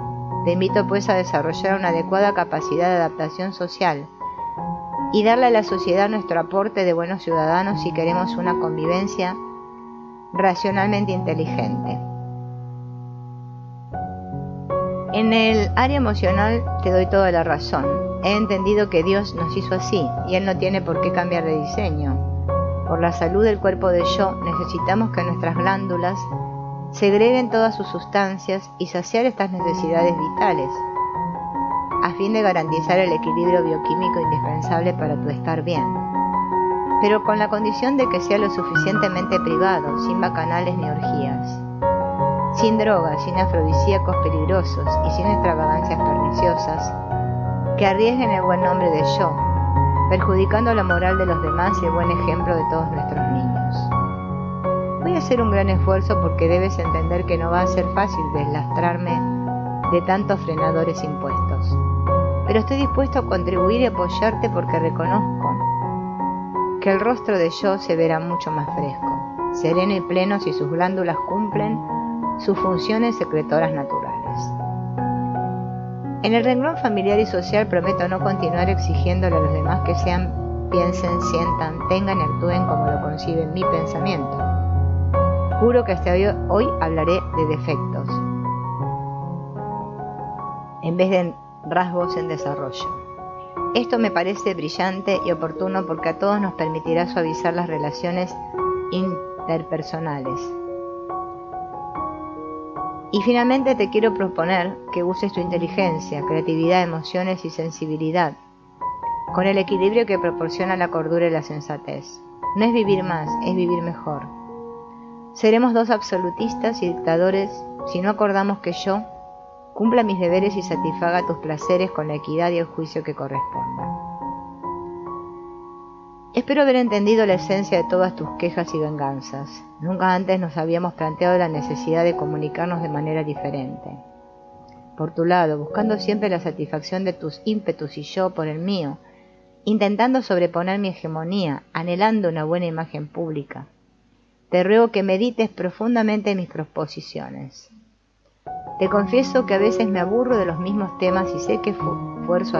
Te invito pues a desarrollar una adecuada capacidad de adaptación social y darle a la sociedad nuestro aporte de buenos ciudadanos si queremos una convivencia racionalmente inteligente. En el área emocional te doy toda la razón. He entendido que Dios nos hizo así y Él no tiene por qué cambiar de diseño. Por la salud del cuerpo de yo necesitamos que nuestras glándulas segreguen todas sus sustancias y saciar estas necesidades vitales, a fin de garantizar el equilibrio bioquímico indispensable para tu estar bien, pero con la condición de que sea lo suficientemente privado, sin bacanales ni orgías, sin drogas, sin afrodisíacos peligrosos y sin extravagancias perniciosas que arriesguen el buen nombre de yo, perjudicando la moral de los demás y el buen ejemplo de todos nuestros niños. Voy a hacer un gran esfuerzo porque debes entender que no va a ser fácil deslastrarme de tantos frenadores impuestos, pero estoy dispuesto a contribuir y apoyarte porque reconozco que el rostro de yo se verá mucho más fresco. sereno y pleno si sus glándulas cumplen sus funciones secretoras naturales. En el renglón familiar y social prometo no continuar exigiéndole a los demás que sean, piensen, sientan, tengan y actúen como lo concibe mi pensamiento. Juro que hasta hoy hablaré de defectos, en vez de rasgos en desarrollo. Esto me parece brillante y oportuno porque a todos nos permitirá suavizar las relaciones interpersonales. Y finalmente te quiero proponer que uses tu inteligencia, creatividad, emociones y sensibilidad, con el equilibrio que proporciona la cordura y la sensatez. No es vivir más, es vivir mejor. Seremos dos absolutistas y dictadores si no acordamos que yo cumpla mis deberes y satisfaga tus placeres con la equidad y el juicio que corresponda. Espero haber entendido la esencia de todas tus quejas y venganzas. Nunca antes nos habíamos planteado la necesidad de comunicarnos de manera diferente. Por tu lado, buscando siempre la satisfacción de tus ímpetus y yo por el mío, intentando sobreponer mi hegemonía, anhelando una buena imagen pública. Te ruego que medites profundamente en mis proposiciones. Te confieso que a veces me aburro de los mismos temas y sé que fuerzo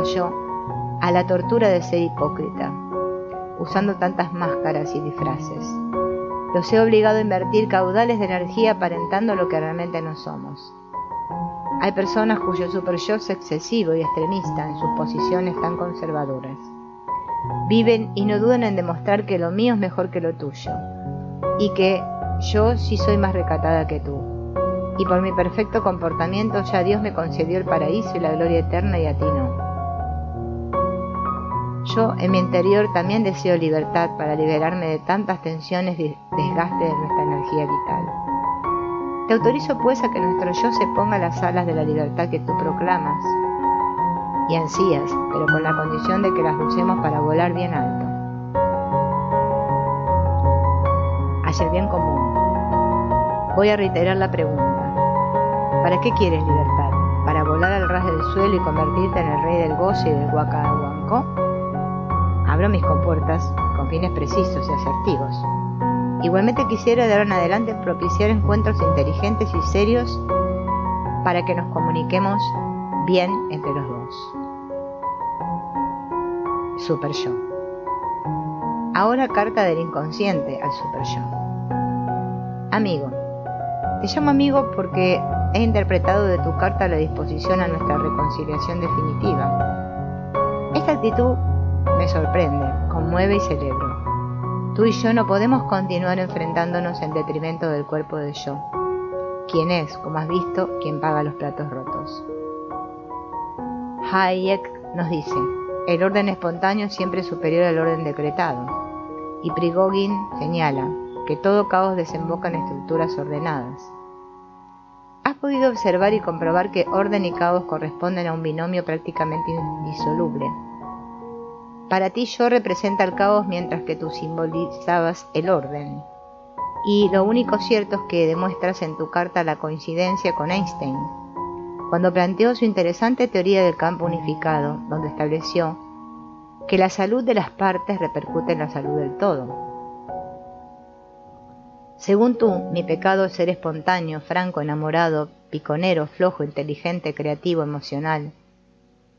a la tortura de ser hipócrita, usando tantas máscaras y disfraces. Los he obligado a invertir caudales de energía aparentando lo que realmente no somos. Hay personas cuyo super-yo es excesivo y extremista en sus posiciones tan conservadoras. Viven y no dudan en demostrar que lo mío es mejor que lo tuyo, y que yo sí soy más recatada que tú. Y por mi perfecto comportamiento ya Dios me concedió el paraíso y la gloria eterna y a ti no. Yo en mi interior también deseo libertad para liberarme de tantas tensiones y desgaste de nuestra energía vital. Te autorizo pues a que nuestro yo se ponga a las alas de la libertad que tú proclamas y ansías, pero con la condición de que las usemos para volar bien alto, hacia el bien común. Voy a reiterar la pregunta. ¿Para qué quieres libertad? ¿Para volar al ras del suelo y convertirte en el rey del gozo y del guacahuancó? Abro mis compuertas con fines precisos y asertivos. Igualmente quisiera de ahora en adelante propiciar encuentros inteligentes y serios para que nos comuniquemos bien entre los dos. Super yo. Ahora carta del inconsciente al super yo. Amigo. Te llamo amigo porque he interpretado de tu carta la disposición a nuestra reconciliación definitiva. Esta actitud me sorprende, conmueve y celebro. Tú y yo no podemos continuar enfrentándonos en detrimento del cuerpo del yo, quien es, como has visto, quien paga los platos rotos. Hayek nos dice, el orden espontáneo siempre es superior al orden decretado, y Prigogine señala que todo caos desemboca en estructuras ordenadas. Has podido observar y comprobar que orden y caos corresponden a un binomio prácticamente indisoluble. Para ti yo representa el caos mientras que tú simbolizabas el orden. Y lo único cierto es que demuestras en tu carta la coincidencia con Einstein, cuando planteó su interesante teoría del campo unificado, donde estableció que la salud de las partes repercute en la salud del todo. Según tú, mi pecado es ser espontáneo, franco, enamorado, piconero, flojo, inteligente, creativo, emocional,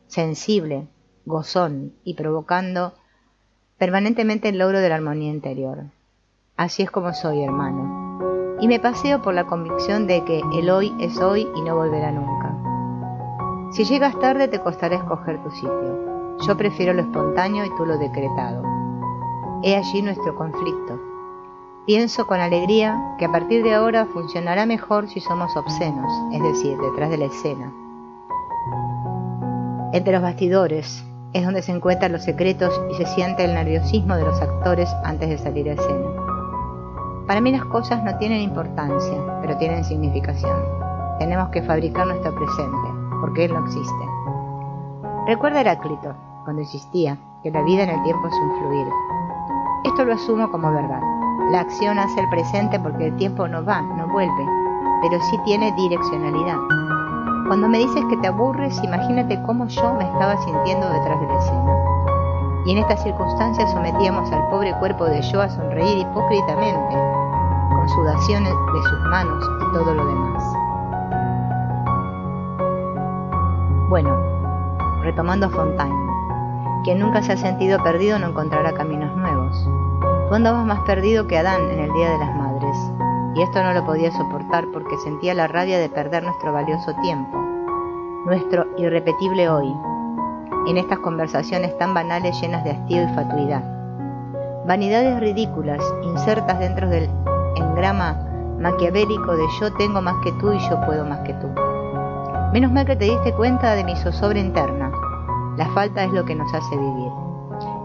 sensible, gozón y provocando permanentemente el logro de la armonía interior. Así es como soy, hermano, y me paseo por la convicción de que el hoy es hoy y no volverá nunca. Si llegas tarde te costará escoger tu sitio. Yo prefiero lo espontáneo y tú lo decretado. He allí nuestro conflicto. Pienso con alegría que a partir de ahora funcionará mejor si somos obscenos, es decir, detrás de la escena. Entre los bastidores es donde se encuentran los secretos y se siente el nerviosismo de los actores antes de salir a escena. Para mí las cosas no tienen importancia, pero tienen significación. Tenemos que fabricar nuestro presente, porque él no existe. Recuerda Heráclito, cuando insistía que la vida en el tiempo es un fluir. Esto lo asumo como verdad. La acción hace el presente porque el tiempo no va, no vuelve, pero sí tiene direccionalidad. Cuando me dices que te aburres, imagínate cómo yo me estaba sintiendo detrás de la escena. Y en estas circunstancias sometíamos al pobre cuerpo de yo a sonreír hipócritamente, con sudaciones de sus manos y todo lo demás. Bueno, retomando a Fontaine, quien nunca se ha sentido perdido no encontrará caminos nuevos. Tú andabas más perdido que Adán en el Día de las Madres, y esto no lo podía soportar porque sentía la rabia de perder nuestro valioso tiempo, nuestro irrepetible hoy, en estas conversaciones tan banales llenas de hastío y fatuidad. Vanidades ridículas insertas dentro del engrama maquiavélico de yo tengo más que tú y yo puedo más que tú. Menos mal que te diste cuenta de mi zozobra interna. La falta es lo que nos hace vivir.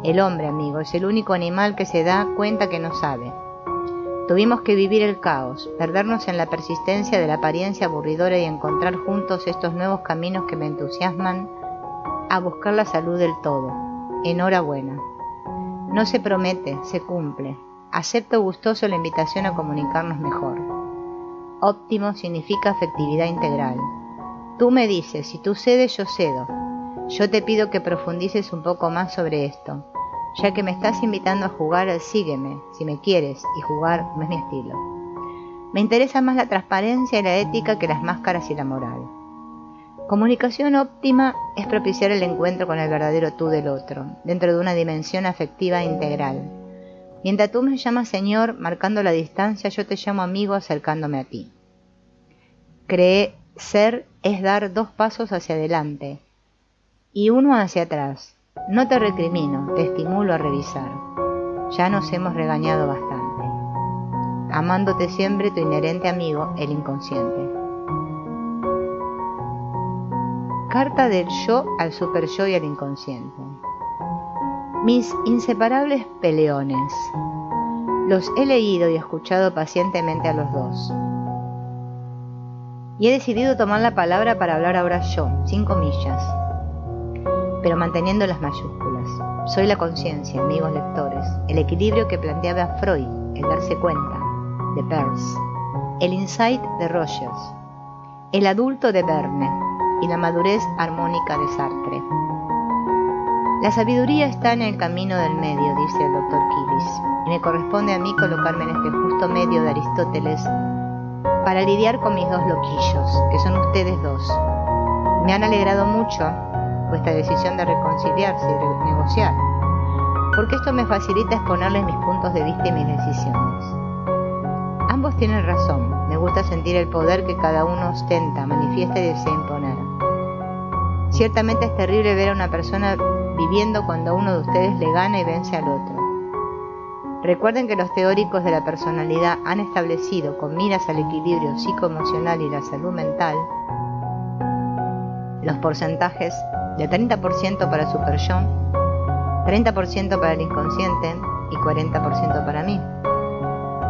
El hombre, amigo, es el único animal que se da cuenta que no sabe. Tuvimos que vivir el caos, perdernos en la persistencia de la apariencia aburridora y encontrar juntos estos nuevos caminos que me entusiasman a buscar la salud del todo. Enhorabuena. No se promete, se cumple. Acepto gustoso la invitación a comunicarnos mejor. Óptimo significa afectividad integral. Tú me dices, si tú cedes, yo cedo. Yo te pido que profundices un poco más sobre esto, ya que me estás invitando a jugar al sígueme, si me quieres, y jugar no es mi estilo. Me interesa más la transparencia y la ética que las máscaras y la moral. Comunicación óptima es propiciar el encuentro con el verdadero tú del otro, dentro de una dimensión afectiva integral. Mientras tú me llamas Señor, marcando la distancia, yo te llamo amigo acercándome a ti. Ser es dar 2 pasos hacia adelante y 1 hacia atrás. No te recrimino, te estimulo a revisar. Ya nos hemos regañado bastante. Amándote siempre, tu inherente amigo, el inconsciente. Carta del yo al super yo y al inconsciente. Mis inseparables peleones. Los he leído y escuchado pacientemente a los dos. Y he decidido tomar la palabra para hablar ahora yo, sin comillas, pero manteniendo las mayúsculas. Soy la conciencia, amigos lectores, el equilibrio que planteaba Freud, el darse cuenta, de Peirce, el insight de Rogers, el adulto de Verne y la madurez armónica de Sartre. La sabiduría está en el camino del medio, dice el Dr. Kilis, y me corresponde a mí colocarme en este justo medio de Aristóteles para lidiar con mis 2 loquillos, que son ustedes 2. Me han alegrado mucho vuestra decisión de reconciliarse y renegociar, porque esto me facilita exponerles mis puntos de vista y mis decisiones. Ambos tienen razón, me gusta sentir el poder que cada uno ostenta, manifiesta y desea imponer. Ciertamente es terrible ver a una persona viviendo cuando uno de ustedes le gana y vence al otro. Recuerden que los teóricos de la personalidad han establecido, con miras al equilibrio psicoemocional y la salud mental, los porcentajes de 30% para Super Yo, 30% para el inconsciente y 40% para mí.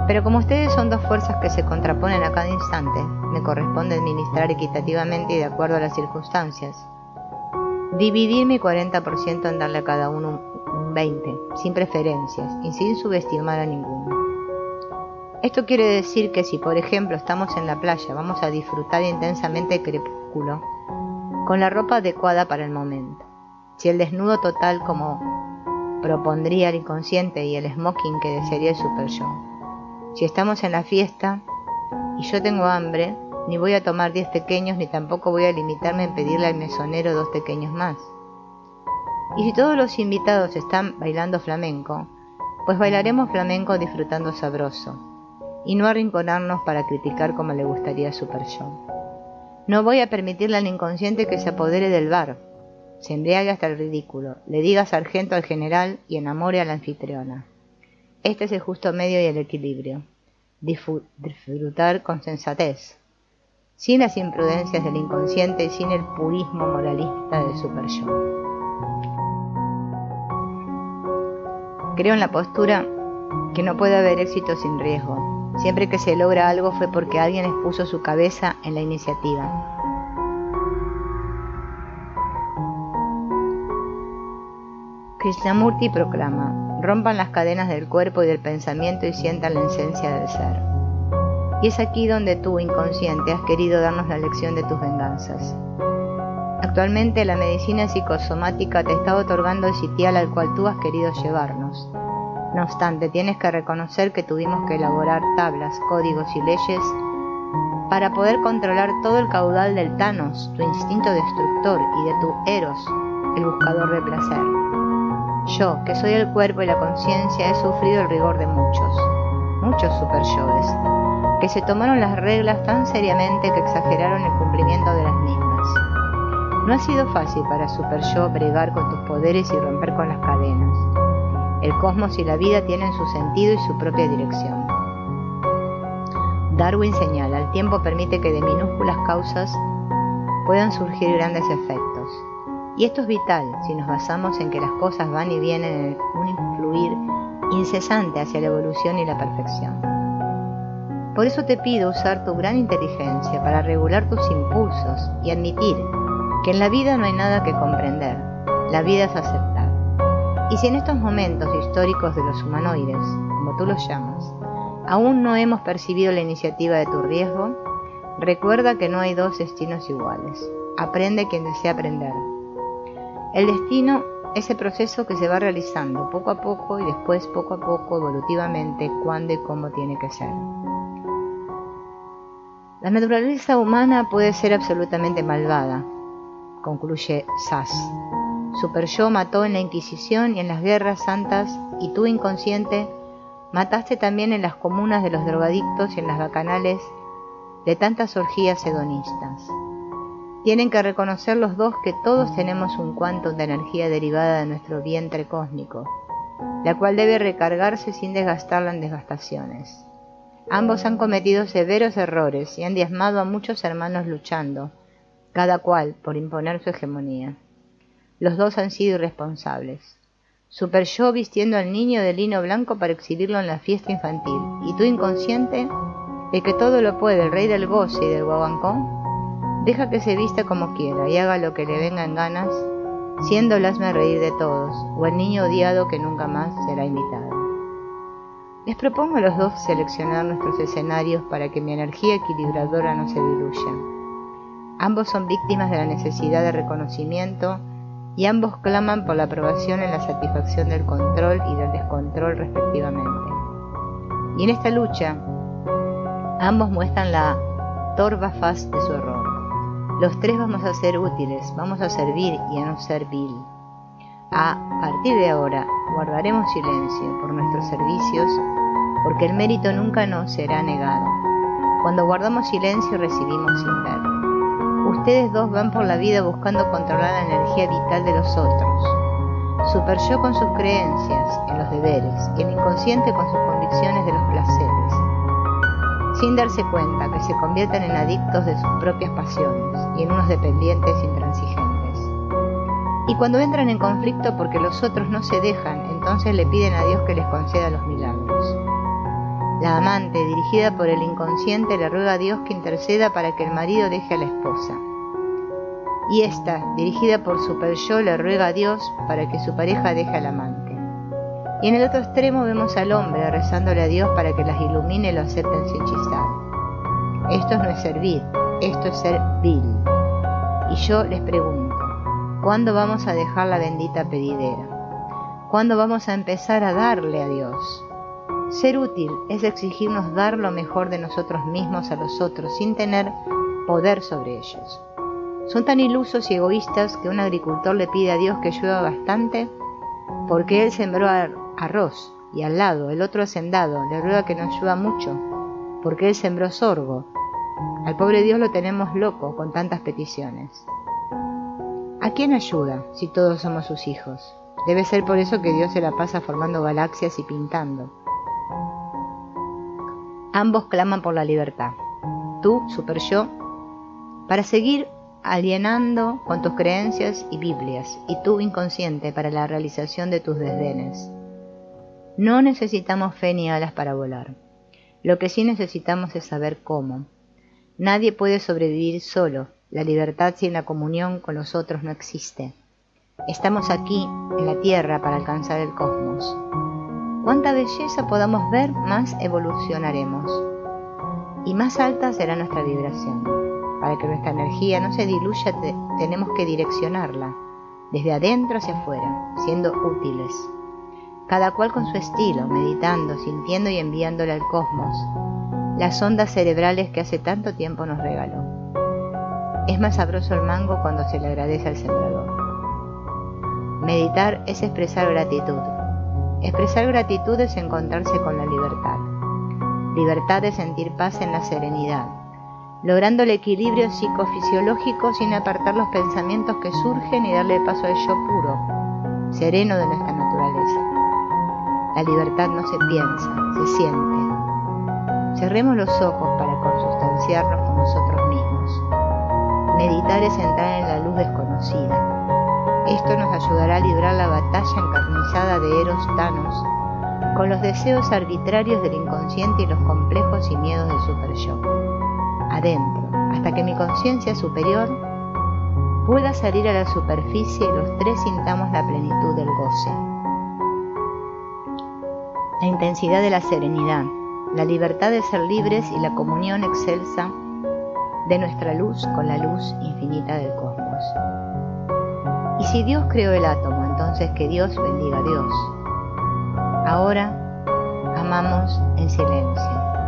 Pero como ustedes son 2 fuerzas que se contraponen a cada instante, me corresponde administrar equitativamente y de acuerdo a las circunstancias. Dividir mi 40% en darle a cada uno un 20%, sin preferencias y sin subestimar a ninguno. Esto quiere decir que si, por ejemplo, estamos en la playa, vamos a disfrutar intensamente el crepúsculo, con la ropa adecuada para el momento. Si el desnudo total como propondría el inconsciente y el smoking que desearía el super yo. Si estamos en la fiesta y yo tengo hambre, ni voy a tomar 10 pequeños ni tampoco voy a limitarme en pedirle al mesonero 2 pequeños más. Y si todos los invitados están bailando flamenco, pues bailaremos flamenco disfrutando sabroso, y no arrinconarnos para criticar como le gustaría a super yo. No voy a permitirle al inconsciente que se apodere del bar, se embriague hasta el ridículo, le diga sargento al general y enamore a la anfitriona. Este es el justo medio y el equilibrio. Disfrutar con sensatez, sin las imprudencias del inconsciente y sin el purismo moralista del super yo. Creo en la postura que no puede haber éxito sin riesgo. Siempre que se logra algo fue porque alguien expuso su cabeza en la iniciativa. Krishnamurti proclama: rompan las cadenas del cuerpo y del pensamiento y sientan la esencia del ser. Y es aquí donde tú, inconsciente, has querido darnos la lección de tus venganzas. Actualmente la medicina psicosomática te está otorgando el sitial al cual tú has querido llevarnos. No obstante, tienes que reconocer que tuvimos que elaborar tablas, códigos y leyes para poder controlar todo el caudal del Thanos, tu instinto destructor, y de tu Eros, el buscador de placer. Yo, que soy el cuerpo y la conciencia, he sufrido el rigor de muchos super-yoes, que se tomaron las reglas tan seriamente que exageraron el cumplimiento de las mismas. No ha sido fácil para super-yo bregar con tus poderes y romper con las cadenas. El cosmos y la vida tienen su sentido y su propia dirección. Darwin señala, el tiempo permite que de minúsculas causas puedan surgir grandes efectos. Y esto es vital si nos basamos en que las cosas van y vienen en un influir incesante hacia la evolución y la perfección. Por eso te pido usar tu gran inteligencia para regular tus impulsos y admitir que en la vida no hay nada que comprender, la vida es aceptar. Y si en estos momentos históricos de los humanoides, como tú los llamas, aún no hemos percibido la iniciativa de tu riesgo, recuerda que no hay dos destinos iguales. Aprende quien desea aprender. El destino es el proceso que se va realizando poco a poco y después poco a poco, evolutivamente, cuándo y cómo tiene que ser. La naturaleza humana puede ser absolutamente malvada, concluye Sass. Super-yo mató en la Inquisición y en las guerras santas, y tú, inconsciente, mataste también en las comunas de los drogadictos y en las bacanales de tantas orgías hedonistas. Tienen que reconocer los dos que todos tenemos un quantum de energía derivada de nuestro vientre cósmico, la cual debe recargarse sin desgastarla en desgastaciones. Ambos han cometido severos errores y han diezmado a muchos hermanos luchando, cada cual por imponer su hegemonía. Los dos han sido irresponsables. Super-yo vistiendo al niño de lino blanco para exhibirlo en la fiesta infantil, y tú, inconsciente, el que todo lo puede, el rey del goce y del guaguancó, deja que se vista como quiera y haga lo que le venga en ganas, siendo el hazme reír de todos, o el niño odiado que nunca más será invitado. Les propongo a los dos seleccionar nuestros escenarios para que mi energía equilibradora no se diluya. Ambos son víctimas de la necesidad de reconocimiento y ambos claman por la aprobación en la satisfacción del control y del descontrol respectivamente. Y en esta lucha, ambos muestran la torva faz de su error. Los tres vamos a ser útiles, vamos a servir y a no ser vil. A partir de ahora, guardaremos silencio por nuestros servicios, porque el mérito nunca nos será negado. Cuando guardamos silencio, recibimos sin ver. Ustedes dos van por la vida buscando controlar la energía vital de los otros. Super-yo con sus creencias en los deberes y el inconsciente con sus convicciones de los placeres, sin darse cuenta que se convierten en adictos de sus propias pasiones y en unos dependientes intransigentes. Y cuando entran en conflicto porque los otros no se dejan, entonces le piden a Dios que les conceda los milagros. La amante, dirigida por el inconsciente, le ruega a Dios que interceda para que el marido deje a la esposa. Y esta, dirigida por Super-yo, le ruega a Dios para que su pareja deje al amante. Y en el otro extremo vemos al hombre rezándole a Dios para que las ilumine y lo acepten sin chistar. Esto no es servir, esto es ser vil. Y yo les pregunto, ¿cuándo vamos a dejar la bendita pedidera? ¿Cuándo vamos a empezar a darle a Dios? Ser útil es exigirnos dar lo mejor de nosotros mismos a los otros sin tener poder sobre ellos. Son tan ilusos y egoístas que un agricultor le pide a Dios que llueva bastante porque él sembró arroz y al lado el otro hacendado le ruega que no llueva mucho porque él sembró sorgo. Al pobre Dios lo tenemos loco con tantas peticiones. ¿A quién ayuda si todos somos sus hijos? Debe ser por eso que Dios se la pasa formando galaxias y pintando. Ambos claman por la libertad. Tú, Super-yo, para seguir alienando con tus creencias y Biblias, y tú, inconsciente, para la realización de tus desdenes. No necesitamos fe ni alas para volar. Lo que sí necesitamos es saber cómo. Nadie puede sobrevivir solo. La libertad sin la comunión con los otros no existe. Estamos aquí, en la Tierra, para alcanzar el cosmos. Cuanta belleza podamos ver, más evolucionaremos. Y más alta será nuestra vibración. Para que nuestra energía no se diluya, tenemos que direccionarla, desde adentro hacia afuera, siendo útiles. cada cual con su estilo, meditando, sintiendo y enviándole al cosmos las ondas cerebrales que hace tanto tiempo nos regaló. Es más sabroso el mango cuando se le agradece al sembrador. Meditar es expresar gratitud. Expresar gratitud es encontrarse con la libertad. Libertad de sentir paz en la serenidad, logrando el equilibrio psicofisiológico sin apartar los pensamientos que surgen y darle paso al yo puro, sereno de nuestra naturaleza. La libertad no se piensa, se siente. Cerremos los ojos para consustanciarnos con nosotros mismos. Meditar es entrar en la luz desconocida. Esto nos ayudará a librar la batalla encarnizada de Eros Thanos con los deseos arbitrarios del inconsciente y los complejos y miedos del super-yo. Adentro, hasta que mi conciencia superior pueda salir a la superficie y los tres sintamos la plenitud del goce. La intensidad de la serenidad, la libertad de ser libres y la comunión excelsa de nuestra luz con la luz infinita del cosmos. Y si Dios creó el átomo, entonces que Dios bendiga a Dios. Ahora amamos en silencio.